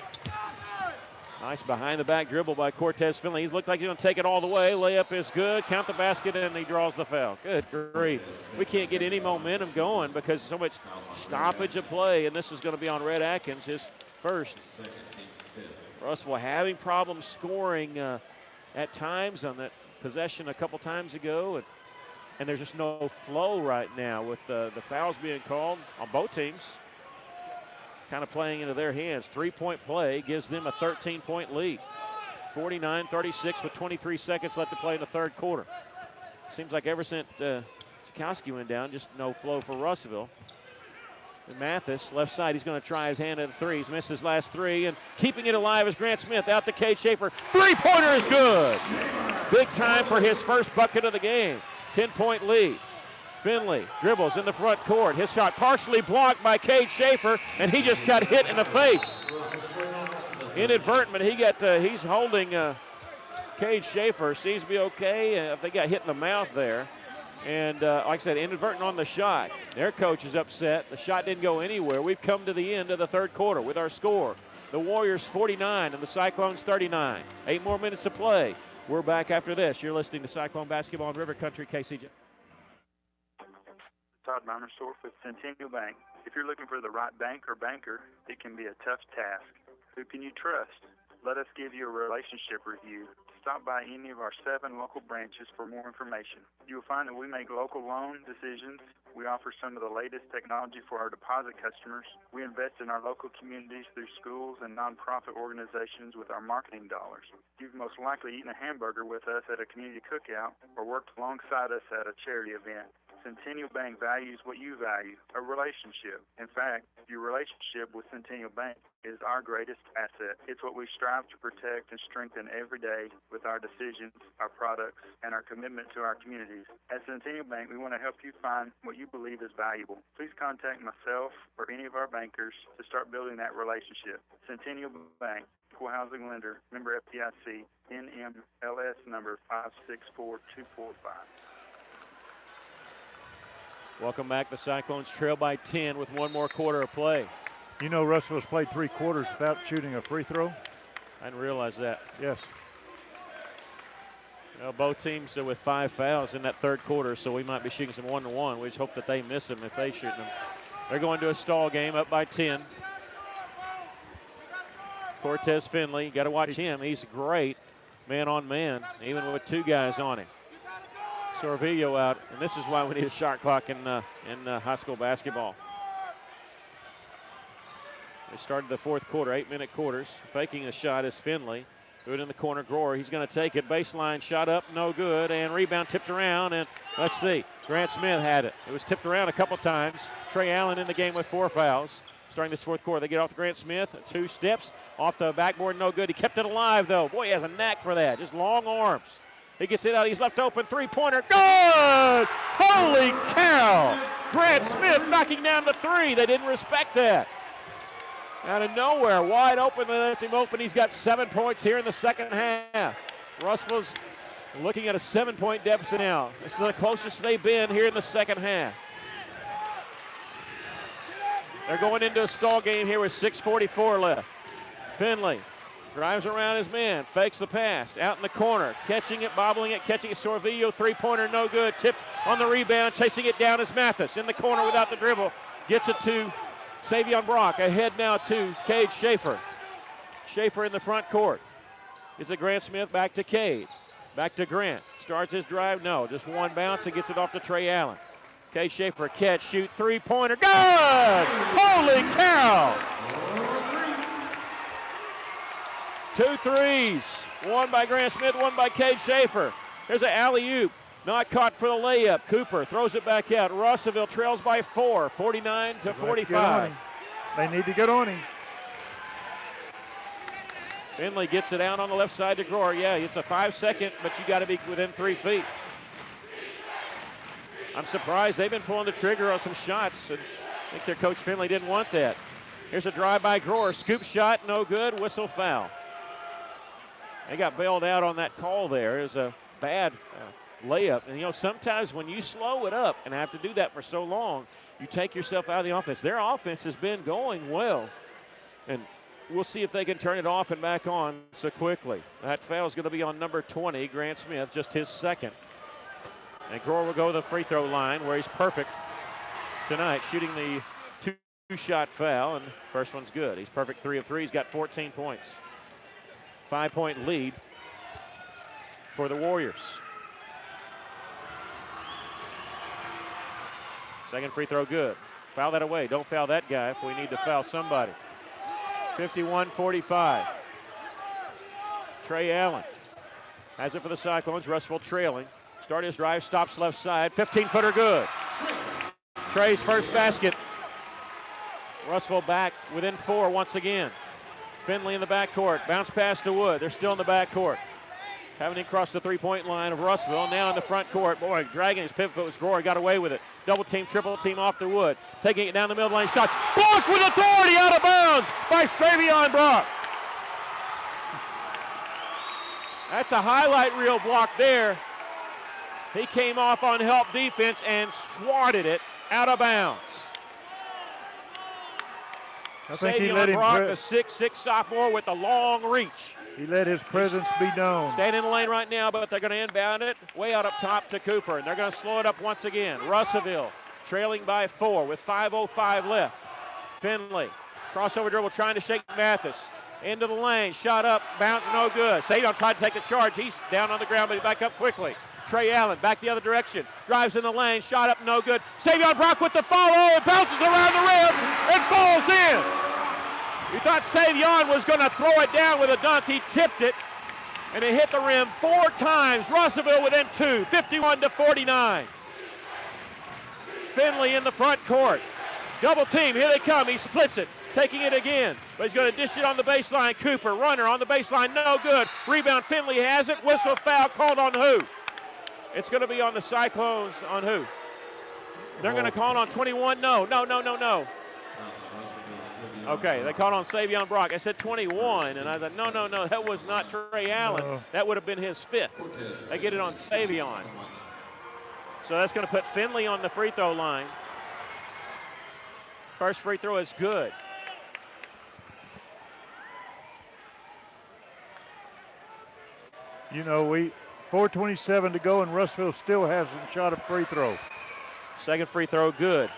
Nice behind-the-back dribble by Cortez Finley. He looked like he's going to take it all the way. Layup is good. Count the basket, and he draws the foul. Good grief. We can't get any momentum going because so much stoppage of play, and this is going to be on Red Atkins, his first. Russell having problems scoring at times on that possession a couple times ago, and there's just no flow right now with the fouls being called on both teams. Kind of playing into their hands. 3-point play gives them a 13-point lead. 49-36 with 23 seconds left to play in the third quarter. Seems like ever since Sikowski went down, just no flow for Russellville. And Mathis, left side, he's going to try his hand at the three. He's missed his last 3, and keeping it alive is Grant Smith. Out to Cade Schaefer. Three-pointer is good. Big time for his first bucket of the game. 10-point lead. Finley dribbles in the front court. His shot partially blocked by Cade Schaefer, and he just got hit in the face. Inadvertent, he's holding Cade Schaefer. Seems to be okay. I think got hit in the mouth there. And like I said, inadvertent on the shot. Their coach is upset. The shot didn't go anywhere. We've come to the end of the third quarter with our score. The Warriors 49 and the Cyclones 39. 8 more minutes to play. We're back after this. You're listening to Cyclone Basketball on River Country, KCJ. Todd Meimersdorf with Centennial Bank. If you're looking for the right bank or banker, it can be a tough task. Who can you trust? Let us give you a relationship review. Stop by any of our 7 local branches for more information. You will find that we make local loan decisions. We offer some of the latest technology for our deposit customers. We invest in our local communities through schools and nonprofit organizations with our marketing dollars. You've most likely eaten a hamburger with us at a community cookout or worked alongside us at a charity event. Centennial Bank values what you value, a relationship. In fact, your relationship with Centennial Bank is our greatest asset. It's what we strive to protect and strengthen every day with our decisions, our products, and our commitment to our communities. At Centennial Bank, we want to help you find what you believe is valuable. Please contact myself or any of our bankers to start building that relationship. Centennial Bank, Equal Housing Lender, member FDIC, NMLS number 564245. Welcome back. The Cyclones trail by 10 with 1 more quarter of play. You know Russellville's played 3 quarters without shooting a free throw? I didn't realize that. Yes. Well, both teams are with 5 fouls in that third quarter, so we might be shooting some 1-to-1. We just hope that they miss them if they shoot them. They're going to a stall game up by 10. Cortez Finley, got to watch him. He's great man on man, even with 2 guys on him. Sorvillo out, and this is why we need a shot clock in high school basketball. They started the fourth quarter, 8-minute quarters. Faking a shot is Finley. Do it in the corner, Grohr. He's going to take it. Baseline shot up, no good, and rebound tipped around, and let's see. Grant Smith had it. It was tipped around a couple times. Trey Allen in the game with 4 fouls. Starting this fourth quarter, they get off to Grant Smith. 2 steps off the backboard, no good. He kept it alive, though. Boy, he has a knack for that. Just long arms. He gets it out. He's left open. 3-pointer. Good! Holy cow! Grant Smith knocking down the 3. They didn't respect that. Out of nowhere, wide open, they left him open. He's got 7 points here in the second half. Russell's looking at a 7-point deficit now. This is the closest they've been here in the second half. They're going into a stall game here with 6:44 left. Finley drives around his man, fakes the pass, out in the corner, catching it, bobbling it, catching it. Sorvillo, three-pointer, no good. Tipped on the rebound, chasing it down is Mathis. In the corner without the dribble, gets it to Savion Brock. Ahead now to Cade Schaefer. Schaefer in the front court. It's a Grant Smith, back to Cade. Back to Grant. Starts his drive, no, just one bounce and gets it off to Trey Allen. Cade Schaefer, catch, shoot, three-pointer, good! Holy cow! 2 threes, one by Grant Smith, one by Cade Schaefer. Here's an alley-oop, not caught for the layup. Cooper throws it back out. Russellville trails by 4, 49-45. They need to get on him. Finley gets it out on the left side to Grohr. Yeah, it's a 5-second, but you got to be within 3 feet. I'm surprised they've been pulling the trigger on some shots, and I think their coach Finley didn't want that. Here's a drive by Grohr. Scoop shot, no good. Whistle foul. They got bailed out on that call there. It was a bad layup. And, you know, sometimes when you slow it up and have to do that for so long, you take yourself out of the offense. Their offense has been going well, and we'll see if they can turn it off and back on so quickly. That foul is going to be on number 20, Grant Smith, just his second. And Grohr will go to the free throw line where he's perfect tonight, shooting the two-shot foul, and first one's good. He's perfect 3 of 3. He's got 14 points. 5-point lead for the Warriors. Second free throw good. Foul that away. Don't foul that guy if we need to foul somebody. 51-45. Trey Allen has it for the Cyclones. Russellville trailing. Start his drive, stops left side. 15-footer good. Trey's first basket. Russellville back within 4 once again. Finley in the backcourt. Bounce pass to Wood. They're still in the backcourt. Haven't crossed the three-point line of Russellville. Now in the front court. Boy, dragging his pivot foot was Grohr. Got away with it. Double team, triple team off to Wood. Taking it down the middle lane. Shot. Blocked with authority out of bounds by Savion Brock. That's a highlight reel block there. He came off on help defense and swatted it out of bounds. I think he let him Brock, the 6'6" sophomore with the long reach. He let his presence be known. Standing in the lane right now, but they're going to inbound it way out up top to Cooper, and they're going to slow it up once again. Russellville trailing by 4 with 5:05 left. Finley, crossover dribble trying to shake Mathis. Into the lane, shot up, bounce, no good. Savion tried to take the charge. He's down on the ground, but he's back up quickly. Trey Allen back the other direction, drives in the lane, shot up, no good. Savion Brock with the follow, it bounces around the rim and falls in. You thought Savion was going to throw it down with a dunk. He tipped it, and it hit the rim 4 times. Russellville within 2, 51-49. Finley in the front court. Double team, here they come. He splits it, taking it again. But he's going to dish it on the baseline. Cooper, runner on the baseline, no good. Rebound, Finley has it. Whistle, foul called on who? It's going to be on the Cyclones. On who? They're going to call it on 21. No. Okay, they called on Savion Brock. I said 21, and I thought, no, that was not Trey Allen. That would have been his 5th. They get it on Savion. So that's going to put Finley on the free throw line. First free throw is good. You know, 4:27 to go, and Russellville still hasn't shot a free throw. Second free throw good.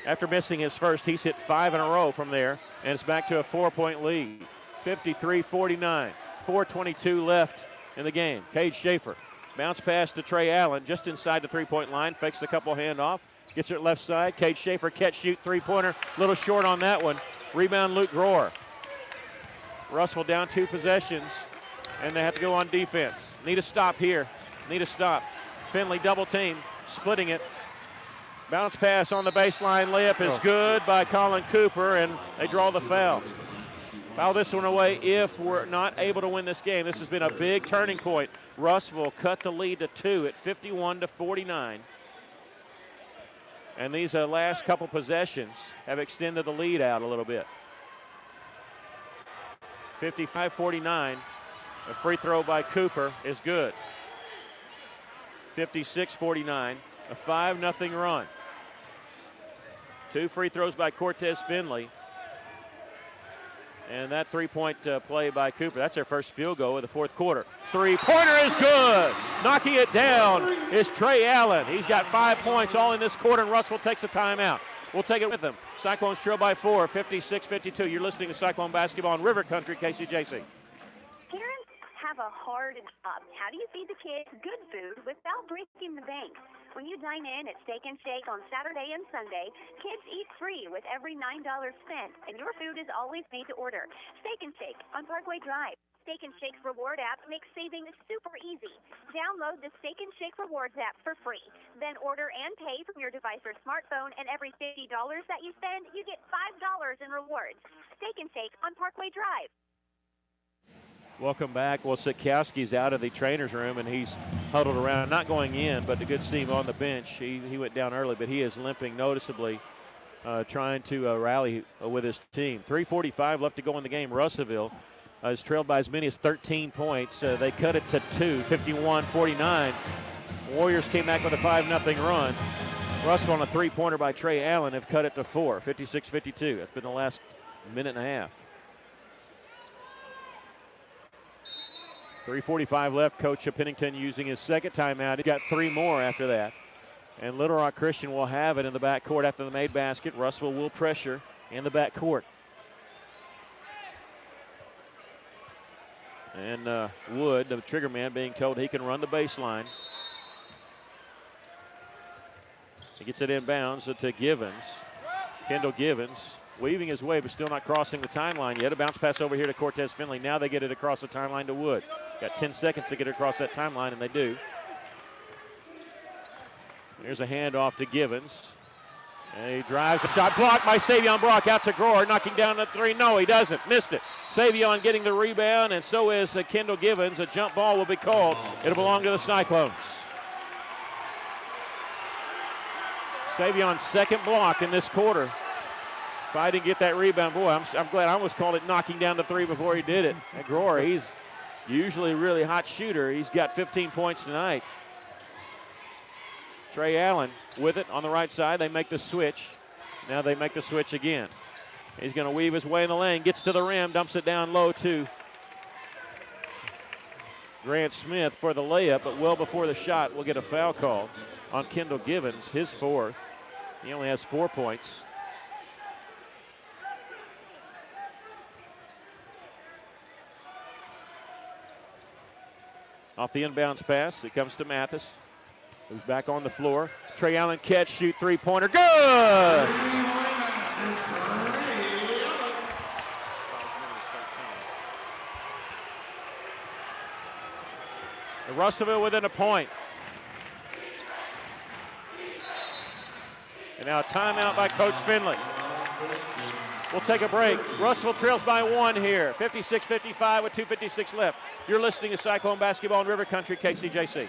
After missing his first, he's hit 5 in a row from there, and it's back to a 4-point lead. 53-49, 4:22 left in the game. Cade Schaefer, bounce pass to Trey Allen, just inside the three-point line, fakes the couple handoff, gets it left side. Cade Schaefer, catch, shoot, three-pointer, a little short on that one. Rebound, Luke Grohr. Russellville down 2 possessions, and they have to go on defense. Need a stop here, need a stop. Finley double team, splitting it. Bounce pass on the baseline, layup is good by Colin Cooper, and they draw the foul. Foul this one away if we're not able to win this game. This has been a big turning point. Russellville cut the lead to 2 at 51-49. And these last couple possessions have extended the lead out a little bit. 55-49. A free throw by Cooper is good. 56-49. A 5-0 run. 2 free throws by Cortez Finley. And that three-point play by Cooper. That's their first field goal of the fourth quarter. Three-pointer is good. Knocking it down is Trey Allen. He's got 5 points all in this quarter, and Russell takes a timeout. We'll take it with him. Cyclones trail by 4, 56-52. You're listening to Cyclone Basketball on River Country, KCJC. Parents have a hard job. How do you feed the kids good food without breaking the bank? When you dine in at Steak and Shake on Saturday and Sunday, kids eat free with every $9 spent, and your food is always made to order. Steak and Shake on Parkway Drive. Steak and Shake's reward app makes saving super easy. Download the Steak and Shake Rewards app for free. Then order and pay from your device or smartphone, and every $50 that you spend, you get $5 in rewards. Steak and Shake on Parkway Drive. Welcome back. Well, Sikowski's out of the trainer's room, and he's huddled around, not going in, but the good see him on the bench. He went down early, but he is limping noticeably, trying to rally with his team. 3:45 left to go in the game. Russellville is trailed by as many as 13 points. They cut it to 2, 51-49. Warriors came back with a 5-0 run. Russell on a three-pointer by Trey Allen have cut it to 4, 56-52. That's been the last minute and a half. 3:45 left. Coach Pennington using his second timeout. He got 3 more after that. And Little Rock Christian will have it in the backcourt after the made basket. Russell will pressure in the backcourt. And Wood, the trigger man, being told he can run the baseline. He gets it inbounds to Givens. Kendall Givens weaving his way, but still not crossing the timeline yet. A bounce pass over here to Cortez Finley. Now they get it across the timeline to Wood. Got 10 seconds to get it across that timeline, and they do. Here's a handoff to Givens. And he drives a shot blocked by Savion Brock out to Grohr, knocking down the 3. No, he doesn't. Missed it. Savion getting the rebound, and so is Kendall Givens. A jump ball will be called. It'll belong to the Cyclones. Savion's second block in this quarter. If I didn't get that rebound, boy, I'm glad. I almost called it knocking down the 3 before he did it. And Grohr, he's usually a really hot shooter. He's got 15 points tonight. Trey Allen with it on the right side. They make the switch. Now they make the switch again. He's going to weave his way in the lane, gets to the rim, dumps it down low to Grant Smith for the layup, but well before the shot, we'll get a foul call on Kendall Givens, his 4th. He only has 4 points. Off the inbounds pass, it comes to Mathis, who's back on the floor. Trey Allen catch, shoot, three-pointer, good! Russellville within a point. And now a timeout by Coach Finley. We'll take a break. Russellville trails by 1 here, 56-55 with 2:56 left. You're listening to Cyclone Basketball in River Country, KCJC.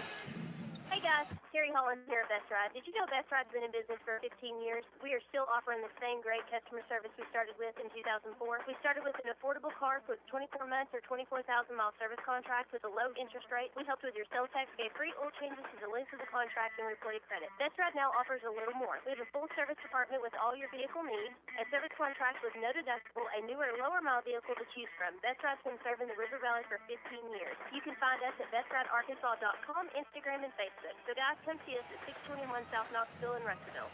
Hey guys, Terry Holland here at Best Ride. Did you know Best Ride's been in business for 15 years? We are still offering the same great customer service we started with in 2004. We started with an affordable car with 24 months or 24,000-mile service contract with a low interest rate. We helped with your sales tax, gave free oil changes to the length of the contract, and reported credit. Best Ride now offers a little more. We have a full service department with all your vehicle needs, a service contract with no deductible, a newer, lower-mile vehicle to choose from. Best Ride's been serving the River Valley for 15 years. You can find us at bestridearkansas.com, Instagram, and Facebook. So guys, come see us at 621 South Knoxville in Russellville.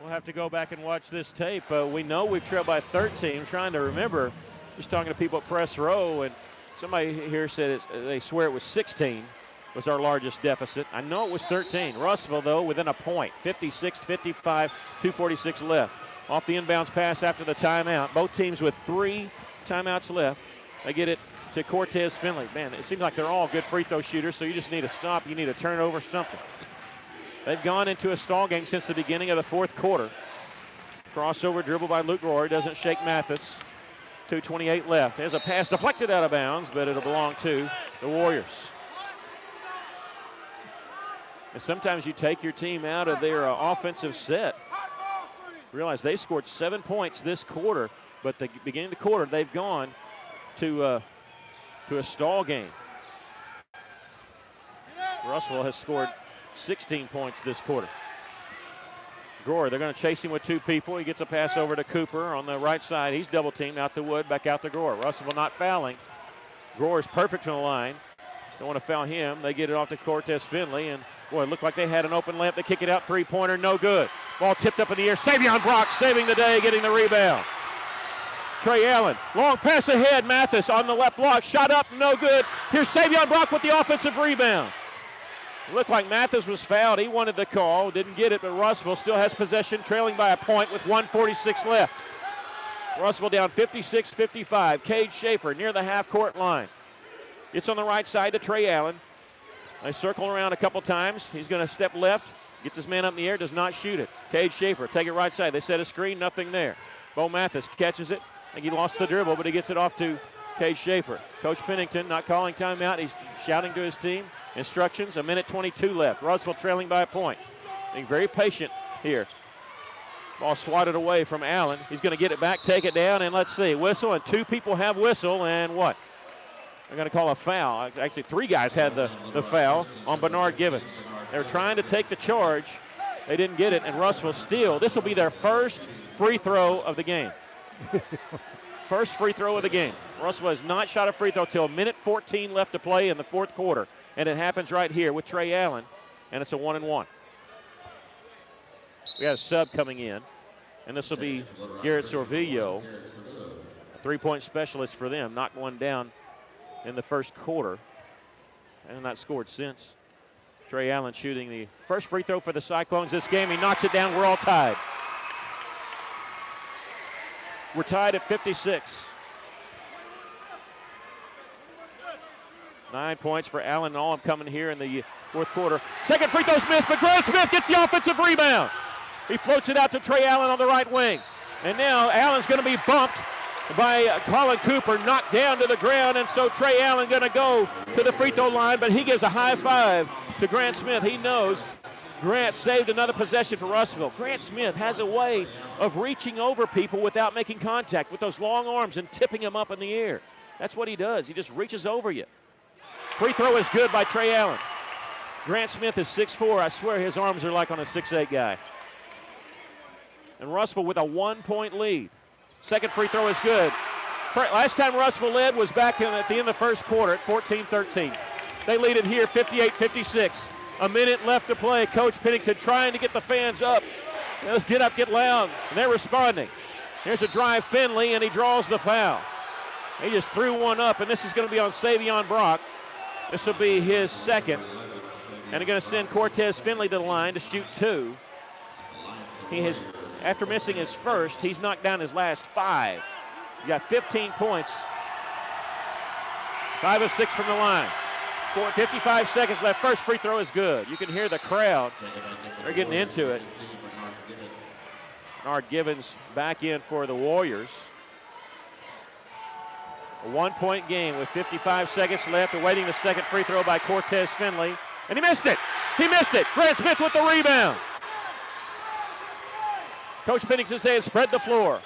We'll have to go back and watch this tape. We know we've trailed by 13. I'm trying to remember, just talking to people at Press Row, and somebody here said they swear it was 16 was our largest deficit. I know it was 13. Russellville, though, within a point, 56-55, 2:46 left. Off the inbounds pass after the timeout. Both teams with 3 timeouts left. They get it to Cortez Finley. Man, it seems like they're all good free throw shooters, so you just need a stop. You need a turnover, something. They've gone into a stall game since the beginning of the fourth quarter. Crossover dribble by Luke Roy. Doesn't shake Mathis. 2:28 left. There's a pass deflected out of bounds, but it'll belong to the Warriors. And sometimes you take your team out of their offensive set. Realize they scored 7 points this quarter, but the beginning of the quarter, they've gone to a stall game. Russell has scored 16 points this quarter. Gore, they're going to chase him with 2 people. He gets a pass over to Cooper on the right side. He's double teamed out to Wood, back out to Gore. Russell not fouling. Gore is perfect from the line. Don't want to foul him. They get it off to Cortez Finley, and boy, it looked like they had an open layup. They kick it out, 3-pointer, no good. Ball tipped up in the air. Savion Brock saving the day, getting the rebound. Trey Allen, long pass ahead. Mathis on the left block, shot up, no good. Here's Savion Brock with the offensive rebound. It looked like Mathis was fouled. He wanted the call, didn't get it, but Russellville still has possession, trailing by a point with 1:46 left. Russellville down 56-55. Cade Schaefer near the half-court line. It's on the right side to Trey Allen. They circle around a couple times. He's going to step left, gets his man up in the air, does not shoot it. Cade Schaefer, take it right side. They set a screen, nothing there. Bo Mathis catches it. I think he lost the dribble, but he gets it off to Cade Schaefer. Coach Pennington not calling timeout. He's shouting to his team. Instructions, 1:22 left. Russellville trailing by a point. Being very patient here. Ball swatted away from Allen. He's going to get it back, take it down, and let's see. Whistle, and 2 people have whistle, and what? They're going to call a foul. Actually, 3 guys had the foul on Bernard Givens. They were trying to take the charge. They didn't get it, and Russellville still. This will be their first free throw of the game. First free throw of the game. Russellville has not shot a free throw till 1:14 left to play in the 4th quarter. And it happens right here with Trey Allen, and it's a 1-and-1. We got a sub coming in, and this will be Garrett Sorvillo, a 3-point specialist for them. Knocked one down in the first quarter and not scored since. Trey Allen shooting the first free throw for the Cyclones this game. He knocks it down. We're all tied. We're tied at 56. 9 points for Allen. All coming here in the 4th quarter. Second free throw's missed, but Grant Smith gets the offensive rebound. He floats it out to Trey Allen on the right wing. And now Allen's going to be bumped by Colin Cooper, knocked down to the ground, and so Trey Allen going to go to the free throw line, but he gives a high five to Grant Smith. He knows Grant saved another possession for Russellville. Grant Smith has a way of reaching over people without making contact with those long arms and tipping them up in the air. That's what he does. He just reaches over you. Free throw is good by Trey Allen. Grant Smith is 6'4". I swear his arms are like on a 6'8" guy. And Russellville with a 1-point lead. Second free throw is good. Last time Russellville led was back at the end of the first quarter at 14-13. They lead it here 58-56. A minute left to play. Coach Pennington trying to get the fans up. Let's get up, get loud. And they're responding. Here's a drive, Finley, and he draws the foul. He just threw one up, and this is going to be on Savion Brock. This will be his second. And they're going to send Cortez Finley to the line to shoot 2. He has, after missing his first, he's knocked down his last 5. He got 15 points. 5 of 6 from the line. 55 seconds left. First free throw is good. You can hear the crowd. They're getting into it. Bernard Givens back in for the Warriors. A 1-point game with 55 seconds left, awaiting the second free throw by Cortez Finley. And he missed it. He missed it. Grant Smith with the rebound. Coach Pennington says spread the floor.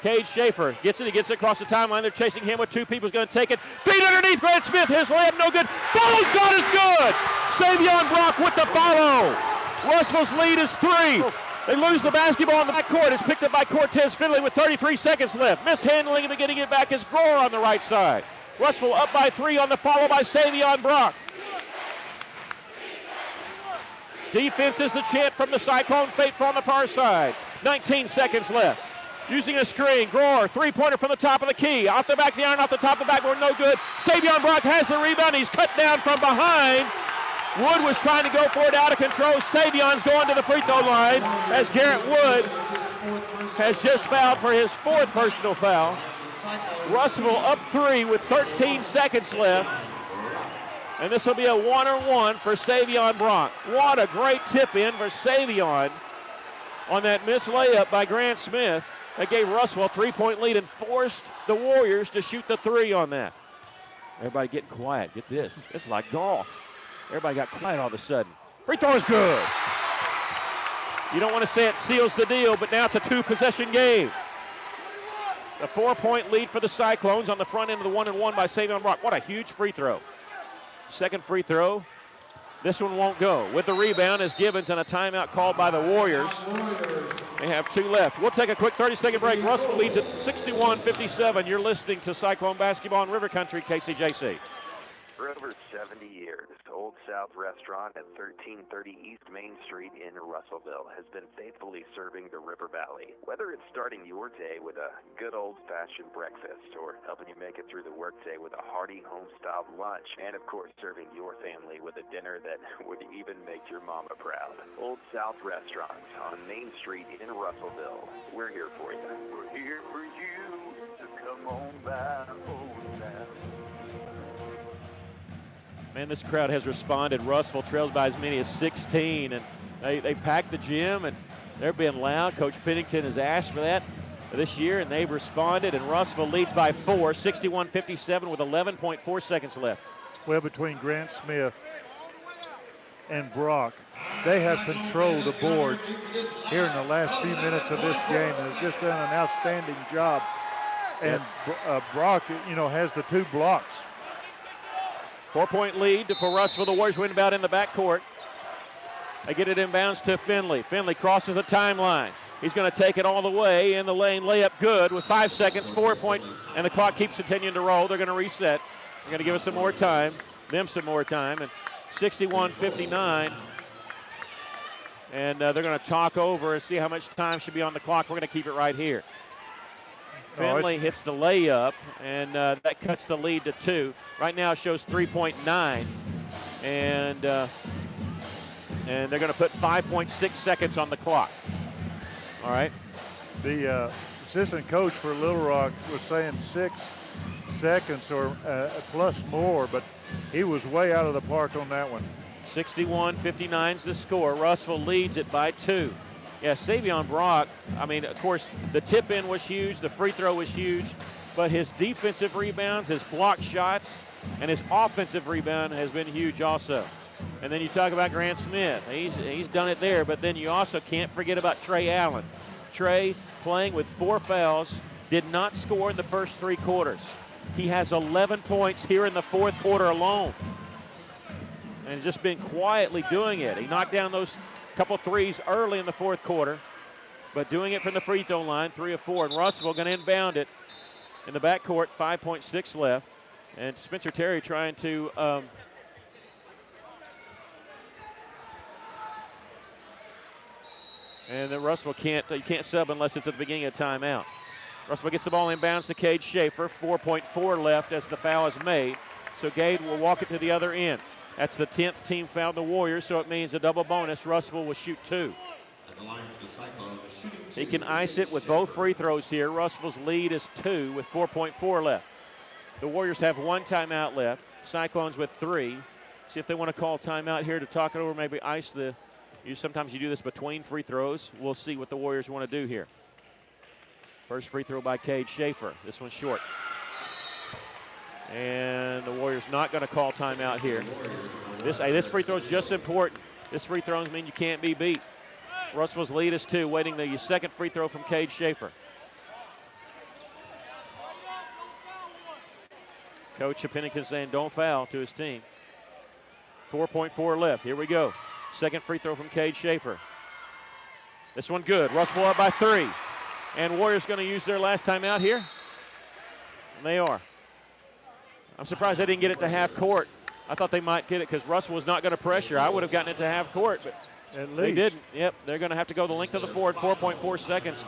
Cade Schaefer gets it. He gets it across the timeline. They're chasing him with 2 people. He's going to take it. Feed underneath Grant Smith. His layup no good. Follow shot is good. Savion Brock with the follow. Russellville's lead is 3. They lose the basketball on the backcourt. It's picked up by Cortez Finley with 33 seconds left. Mishandling him and getting it back is Gore on the right side. Russellville up by 3 on the follow by Savion Brock. Defense is the chant from the Cyclone faithful on the far side. 19 seconds left. Using a screen, Gore, 3-pointer from the top of the key. Off the back of the iron, off the top of the backboard, no good. Savion Brock has the rebound. He's cut down from behind. Wood was trying to go for it out of control. Savion's going to the free throw line as Garrett Wood has just fouled for his 4th personal foul. Russellville up 3 with 13 seconds left. And this will be a 1-on-1 for Savion Brock. What a great tip in for Savion on that missed layup by Grant Smith. That gave Russellville a 3-point lead and forced the Warriors to shoot the 3 on that. Everybody getting quiet. Get this. It's like golf. Everybody got quiet all of a sudden. Free throw is good. You don't want to say it seals the deal, but now it's a 2-possession game. A 4-point lead for the Cyclones on the front end of the 1-and-1 by Savion Brock. What a huge free throw. Second free throw. This one won't go. With the rebound is Gibbons and a timeout called by the Warriors. They have 2 left. We'll take a quick 30-second break. Russell leads at 61-57. You're listening to Cyclone Basketball in River Country, KCJC. For over 70 years, Old South Restaurant at 1330 East Main Street in Russellville has been faithfully serving the River Valley. Whether it's starting your day with a good old-fashioned breakfast or helping you make it through the workday with a hearty home-style lunch, and of course serving your family with a dinner that would even make your mama proud. Old South Restaurant on Main Street in Russellville. We're here for you. We're here for you, so come on by Old South. Man, this crowd has responded. Russellville trails by as many as 16, and they packed the gym, and they're being loud. Coach Pennington has asked for that this year, and they've responded, and Russellville leads by 4, 61-57 with 11.4 seconds left. Well, between Grant Smith and Brock, they have controlled the boards here in the last few minutes of this game and have just done an outstanding job. And Brock, has the 2 blocks. 4-point lead for Russellville. The Warriors win about in the backcourt. They get it inbounds to Finley. Finley crosses the timeline. He's going to take it all the way in the lane. Layup good with 5 seconds, 4-point, and the clock keeps continuing to roll. They're going to reset. They're going to give us some more time, and 61-59. And they're going to talk over and see how much time should be on the clock. We're going to keep it right here. Finley hits the layup, and that cuts the lead to 2. Right now it shows 3.9, and they're going to put 5.6 seconds on the clock. All right. The assistant coach for Little Rock was saying 6 seconds or plus more, but he was way out of the park on that one. 61-59 is the score. Russellville leads it by 2. Yeah, Savion Brock, of course, the tip-in was huge, the free throw was huge, but his defensive rebounds, his blocked shots, and his offensive rebound has been huge also. And then you talk about Grant Smith. He's done it there, but then you also can't forget about Trey Allen. Trey, playing with 4 fouls, did not score in the first 3 quarters. He has 11 points here in the 4th quarter alone, and has just been quietly doing it. He knocked down those couple threes early in the 4th quarter, but doing it from the free throw line, 3 of 4. And Russellville going to inbound it in the backcourt, 5.6 left. And Spencer Terry trying to and then Russellville you can't sub unless it's at the beginning of timeout. Russellville gets the ball inbounds to Cade Schaefer, 4.4 left as the foul is made. So Cade will walk it to the other end. That's the 10th team foul in the Warriors, so it means a double bonus. Russellville will shoot 2. He can ice it with both free throws here. Russellville's lead is 2 with 4.4 left. The Warriors have 1 timeout left. Cyclones with 3. See if they want to call timeout here to talk it over, maybe ice sometimes you do this between free throws. We'll see what the Warriors want to do here. First free throw by Cade Schaefer. This one's short. And the Warriors not going to call timeout here. This free throw is just important. This free throws mean you can't be beat. Russellville's lead is 2, waiting the second free throw from Cade Schaefer. Coach Pennington saying don't foul to his team. 4.4 left. Here we go. Second free throw from Cade Schaefer. This one good. Russellville up by 3. And Warriors going to use their last timeout here. And they are. I'm surprised they didn't get it to half court. I thought they might get it because Russell was not going to pressure. I would have gotten it to half court, but they didn't. Yep, they're going to have to go the length of the floor at 4.4 seconds.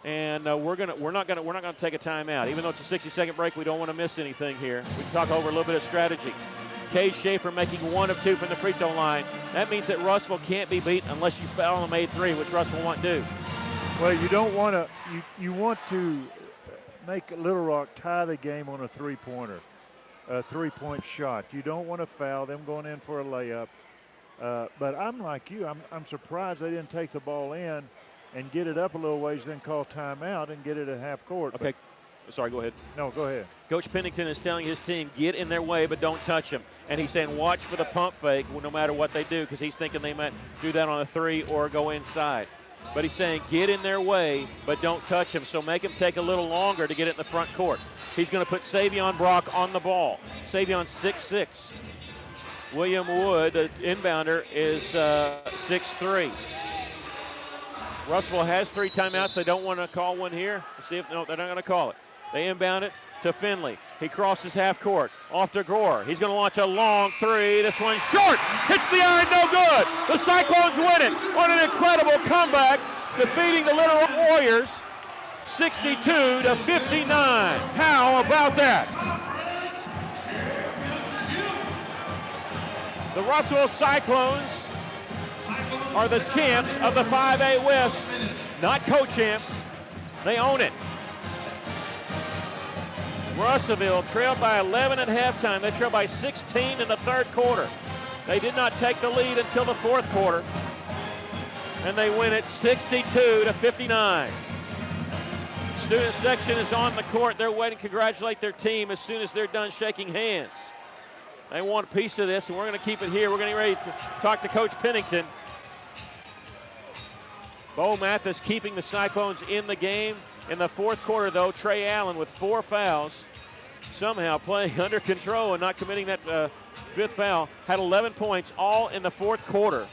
And we're not going to take a timeout. Even though it's a 60-second break, we don't want to miss anything here. We can talk over a little bit of strategy. Cade Schaefer making 1 of 2 from the free throw line. That means that Russellville can't be beaten unless you foul on the made 3, which Russellville won't do. Well, you don't want to. You want to make Little Rock tie the game on a three-pointer. A 3-point shot. You don't want to foul them going in for a layup. But I'm like you. I'm surprised they didn't take the ball in and get it up a little ways, then call timeout and get it at half court. Okay. Sorry, go ahead. No, go ahead. Coach Pennington is telling his team, get in their way, but don't touch them. And he's saying watch for the pump fake no matter what they do because he's thinking they might do that on a 3 or go inside. but he's saying get in their way, but don't touch them. So make them take a little longer to get it in the front court. He's going to put Savion Brock on the ball. Savion 6'6". William Wood, the inbounder, is 6'3". Russellville has 3 timeouts. They don't want to call one here. See if no, they're not going to call it. They inbound it to Finley. He crosses half court. Off to Gore. He's going to launch a long 3. This one's short. Hits the iron, no good. The Cyclones win it on an incredible comeback, defeating the Little Rock Warriors 62-59. How about that? The Russellville Cyclones are the champs of the 5A West, not co-champs. They own it. Russellville trailed by 11 at halftime. They trailed by 16 in the third quarter. They did not take the lead until the fourth quarter, and they win it 62-59. Student section is on the court. They're waiting to congratulate their team as soon as they're done shaking hands. They want a piece of this, and we're going to keep it here. We're going to get ready to talk to Coach Pennington. Bo Mathis keeping the Cyclones in the game. In the fourth quarter, though, Trey Allen with 4 fouls, somehow playing under control and not committing that 5th foul, had 11 points, all in the fourth quarter.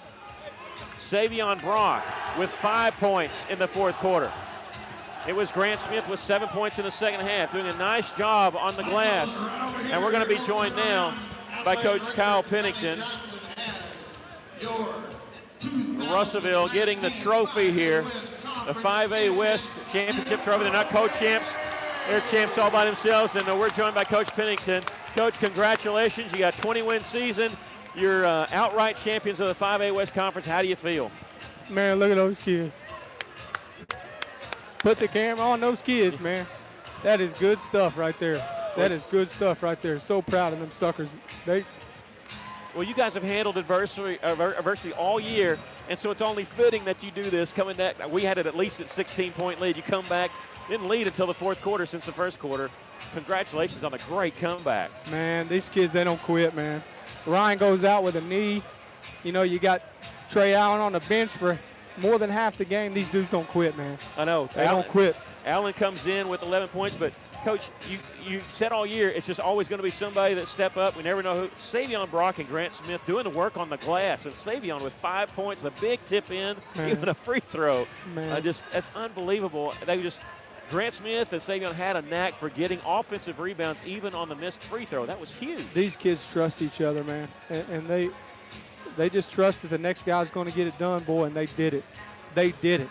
Savion Brock with 5 points in the fourth quarter. It was Grant Smith with 7 points in the second half, doing a nice job on the glass. And we're going to be joined now by Coach Kyle Pennington. Russellville getting the trophy here, the 5A West Championship trophy. They're not co-champs. They're champs all by themselves, and we're joined by Coach Pennington. Coach, congratulations. You got a 20-win season. You're outright champions of the 5A West Conference. How do you feel? Man, look at those kids. Put the camera on those kids, man. That is good stuff right there. That is good stuff right there. So proud of them suckers. Well, you guys have handled adversity all year, and so it's only fitting that you do this coming back. We had it at least at 16-point lead. You come back, didn't lead until the fourth quarter since the first quarter. Congratulations on a great comeback. Man, these kids, they don't quit, man. Ryan goes out with a knee. You know, you got Trey Allen on the bench for more than half the game. These dudes don't quit, man. I know. They don't quit. Allen comes in with 11 points, but Coach, you said all year it's just always going to be somebody that step up. We never know who. Savion Brock and Grant Smith doing the work on the glass, and Savion with 5 points, the big tip in, even a free throw. That's unbelievable. Grant Smith and Savion had a knack for getting offensive rebounds even on the missed free throw. That was huge. These kids trust each other, man, and they just trust that the next guy's going to get it done, boy, and they did it. They did it.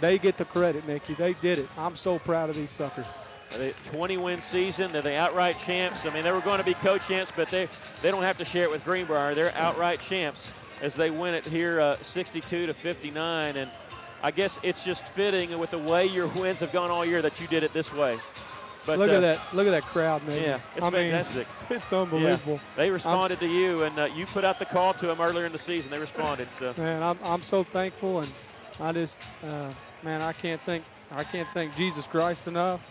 They get the credit, Mickey. They did it. I'm so proud of these suckers. The 20-win season, they're the outright champs. I mean, they were going to be co-champs, but they don't have to share it with Greenbrier. They're outright champs as they win it here 62-59. And I guess it's just fitting with the way your wins have gone all year that you did it this way. But look at that crowd, man. Yeah, it's fantastic. It's unbelievable. Yeah, they responded to you, and you put out the call to them earlier in the season. They responded. So man, I'm so thankful, and I just man, I can't thank Jesus Christ enough.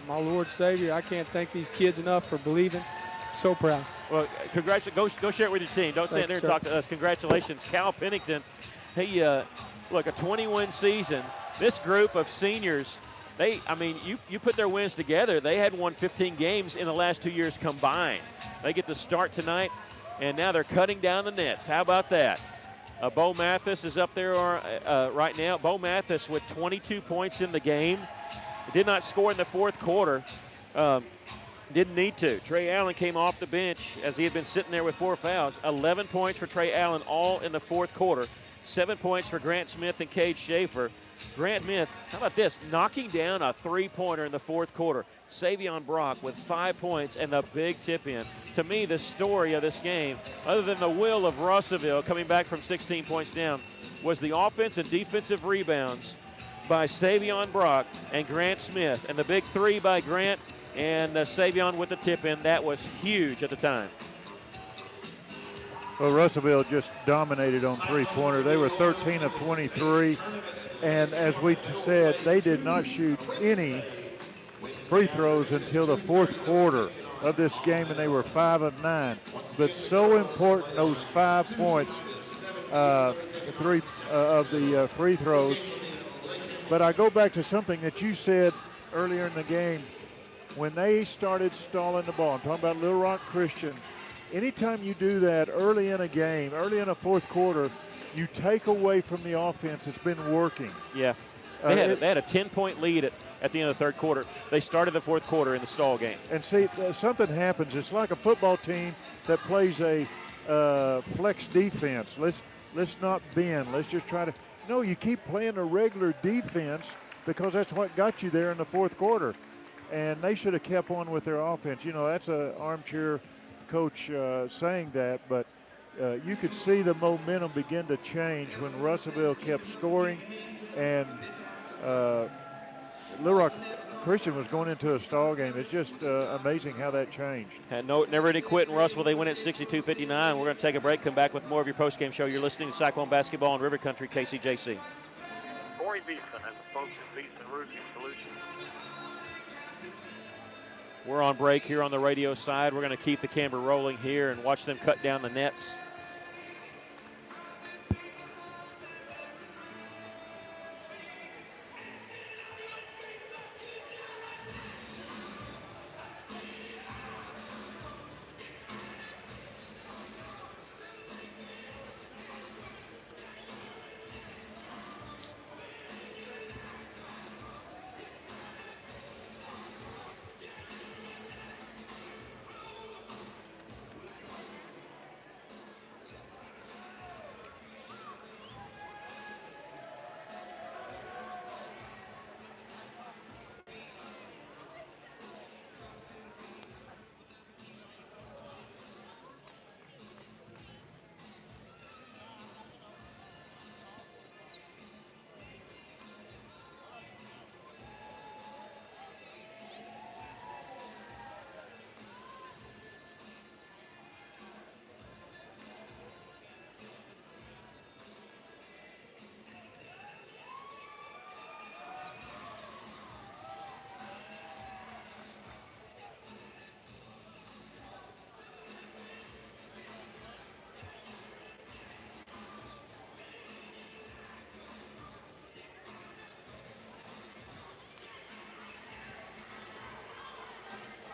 My Lord Savior, I can't thank these kids enough for believing. So proud. Well, congratulations. Go share it with your team. Don't stand there and talk to us. Congratulations, Cal Pennington. Hey, look, a 20-win season. This group of seniors, you put their wins together. They had won 15 games in the last 2 years combined. They get to start tonight, and now they're cutting down the nets. How about that? Bo Mathis is up there right now. Bo Mathis with 22 points in the game. Did not score in the fourth quarter. Didn't need to. Trey Allen came off the bench as he had been sitting there with 4 fouls. 11 points for Trey Allen, all in the fourth quarter. 7 points for Grant Smith and Cade Schaefer. Grant Smith, how about this? Knocking down a 3-pointer in the fourth quarter. Savion Brock with 5 points and the big tip in. To me, the story of this game, other than the will of Russellville coming back from 16 points down, was the offense and defensive rebounds by Savion Brock and Grant Smith. And the big 3 by Grant and Savion with the tip in. That was huge at the time. Well, Russellville just dominated on three-pointer. They were 13 of 23. And as we said, they did not shoot any free throws until the fourth quarter of this game, and they were 5 of 9. But so important, those 5 points three of the free throws. But I go back to something that you said earlier in the game. When they started stalling the ball, I'm talking about Little Rock Christian, anytime you do that early in a game, early in a fourth quarter, you take away from the offense that's been working. Yeah. They had a 10-point lead at the end of the third quarter. They started the fourth quarter in the stall game. And see, something happens. It's like a football team that plays a flex defense. Let's not bend. Let's just try to. No, you keep playing a regular defense because that's what got you there in the fourth quarter. And they should have kept on with their offense. You know, that's an armchair coach saying that, but you could see the momentum begin to change when Russellville kept scoring, and Little Rock Christian was going into a stall game. It's just amazing how that changed. And never any quit in Russellville. They win at 62-59. We're going to take a break, come back with more of your postgame show. You're listening to Cyclone Basketball in River Country, KCJC. Corey Beeson and the folks at Beeson Roofing Solutions. We're on break here on the radio side. We're going to keep the camera rolling here and watch them cut down the nets.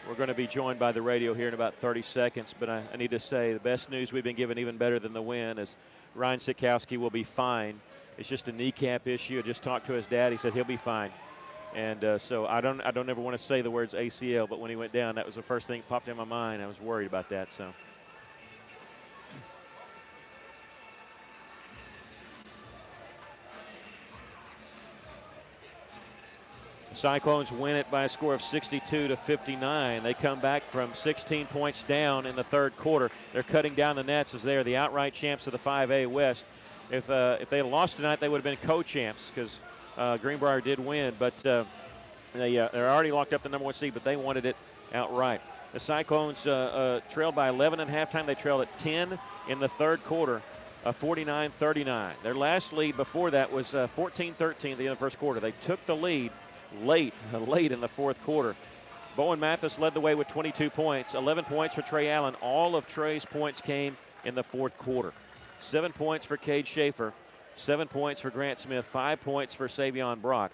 We're going to be joined by the radio here in about 30 seconds, but I need to say the best news we've been given, even better than the win, is Ryan Sikowski will be fine. It's just a kneecap issue. I just talked to his dad. He said he'll be fine. And so I don't ever want to say the words ACL, but when he went down, that was the first thing that popped in my mind. I was worried about that. So. Cyclones win it by a score of 62-59. They come back from 16 points down in the third quarter. They're cutting down the nets as they are the outright champs of the 5A West. If they had lost tonight, they would have been co-champs because Greenbrier did win. But they're already locked up the number one seed, but they wanted it outright. The Cyclones trailed by 11 at halftime. They trailed at 10 in the third quarter, 49-39. Their last lead before that was 14-13 at the end of the first quarter. They took the lead late in the fourth quarter. Bowen Mathis led the way with 22 points, 11 points for Trey Allen. All of Trey's points came in the fourth quarter. 7 points for Cade Schaefer, 7 points for Grant Smith, 5 points for Savion Brock,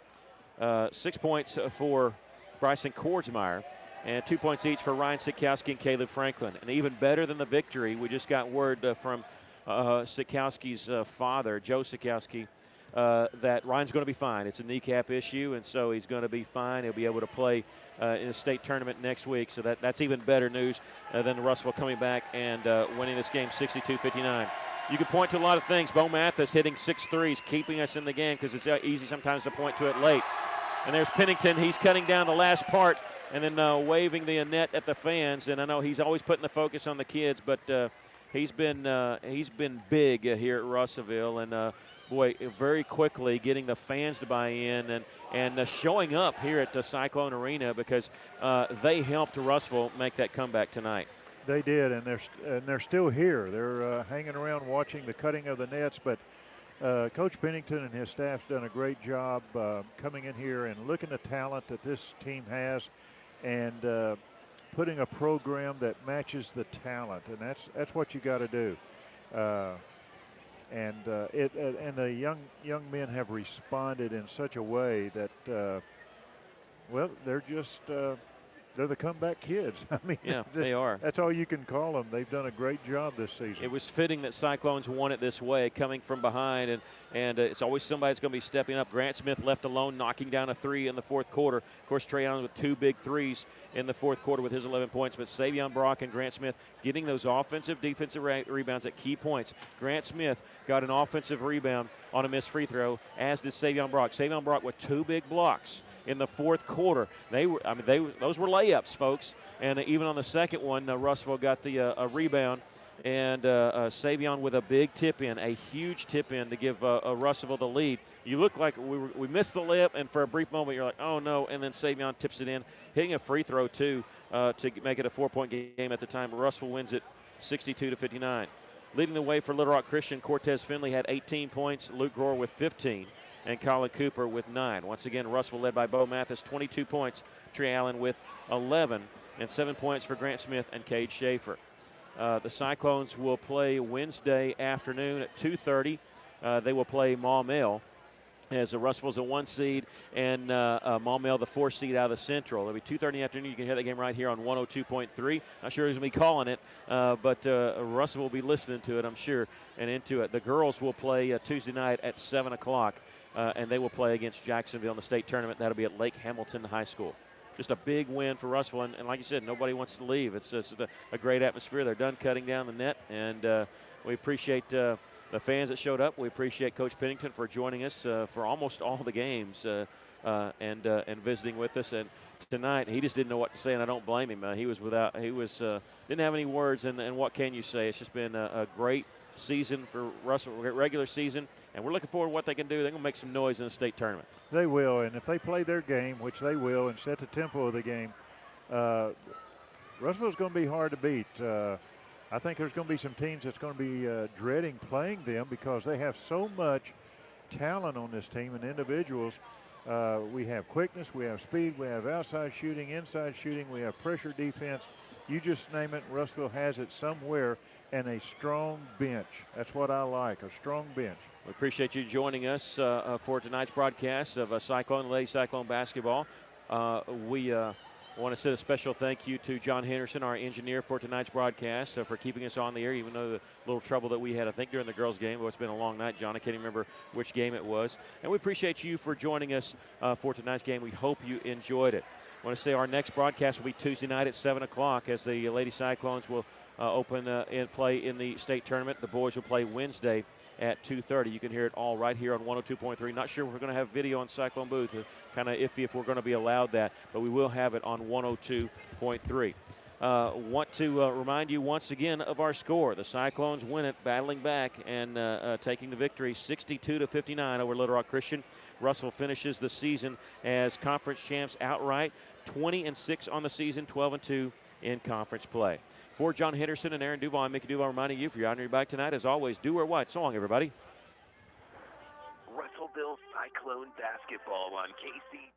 6 points for Bryson Kordsmeyer, and 2 points each for Ryan Sikowski and Caleb Franklin. And even better than the victory, we just got word from Sikowski's father, Joe Sikowski, that Ryan's going to be fine. It's a kneecap issue, and so he's going to be fine. He'll be able to play in a state tournament next week. So that's even better news than Russellville coming back and winning this game 62-59. You can point to a lot of things. Bo Mathis hitting 6 threes, keeping us in the game because it's easy sometimes to point to it late. And there's Pennington. He's cutting down the last part and then waving the net at the fans. And I know he's always putting the focus on the kids, but he's been big here at Russellville. And boy, very quickly getting the fans to buy in and showing up here at the Cyclone Arena because they helped Russellville make that comeback tonight. They did, and they're still here. They're hanging around watching the cutting of the nets, but Coach Pennington and his staff's done a great job coming in here and looking at the talent that this team has and putting a program that matches the talent, and that's what you got to do. And and the young men have responded in such a way that, well, they're just they're the comeback kids. I mean, yeah, they are. That's all you can call them. They've done a great job this season. It was fitting that Cyclones won it this way, coming from behind, and it's always somebody that's going to be stepping up. Grant Smith left alone, knocking down a three in the fourth quarter. Of course, Trey Allen with 2 big threes in the fourth quarter with his 11 points, but Savion Brock and Grant Smith getting those offensive, defensive rebounds at key points. Grant Smith got an offensive rebound on a missed free throw, as did Savion Brock. Savion Brock with 2 big blocks in the fourth quarter. Those were layups, folks. And even on the second one, Russellville got the a rebound, and Savion with a big tip in, a huge tip in to give Russellville the lead. You look like we missed the layup, and for a brief moment you're like, oh no, and then Savion tips it in, hitting a free throw too to make it a 4-point game at the time. Russellville wins it 62-59. Leading the way for Little Rock Christian, Cortez Finley had 18 points, Luke Grohr with 15, and Colin Cooper with 9. Once again, Russellville led by Bo Mathis, 22 points, Trey Allen with 11, and 7 points for Grant Smith and Cade Schaefer. The Cyclones will play Wednesday afternoon at 2:30. They will play Maumelle, as Russellville's a 1 seed, and Maumelle the 4 seed out of the Central. It'll be 2:30 in the afternoon. You can hear that game right here on 102.3. Not sure who's going to be calling it, but Russellville will be listening to it, I'm sure, and into it. The girls will play Tuesday night at 7 o'clock, and they will play against Jacksonville in the state tournament. That'll be at Lake Hamilton High School. Just a big win for Russellville, and like you said, nobody wants to leave. It's just a great atmosphere. They're done cutting down the net, and we appreciate the fans that showed up. We appreciate Coach Pennington for joining us for almost all the games and visiting with us. And tonight, he just didn't know what to say, and I don't blame him. He didn't have any words, and what can you say? It's just been a great season for Russellville, regular season, and we're looking forward to what they can do. They're going to make some noise in the state tournament. They will, and if they play their game, which they will, and set the tempo of the game, Russellville's going to be hard to beat. I think there's going to be some teams that's going to be dreading playing them because they have so much talent on this team and individuals. We have quickness, we have speed, we have outside shooting, inside shooting, we have pressure defense. You just name it, Russellville has it somewhere, and a strong bench. That's what I like, a strong bench. We appreciate you joining us for tonight's broadcast of Lady Cyclone basketball. We want to send a special thank you to John Henderson, our engineer for tonight's broadcast, for keeping us on the air, even though the little trouble that we had, I think, during the girls' game. Well, it's been a long night, John. I can't even remember which game it was. And we appreciate you for joining us for tonight's game. We hope you enjoyed it. I want to say our next broadcast will be Tuesday night at 7 o'clock as the Lady Cyclones will open and play in the state tournament. The boys will play Wednesday at 2:30. You can hear it all right here on 102.3. Not sure if we're going to have video on Cyclone Booth. Kind of iffy if we're going to be allowed that, but we will have it on 102.3. Want to remind you once again of our score. The Cyclones win it, battling back and taking the victory 62-59 over Little Rock Christian. Russellville finishes the season as conference champs outright, 20-6 on the season, 12-2 in conference play. For John Henderson and Aaron Duval, I'm Mickey Duval reminding you, if you're out on your bike tonight, as always, do wear white. So long, everybody. Russellville Cyclone basketball on KC.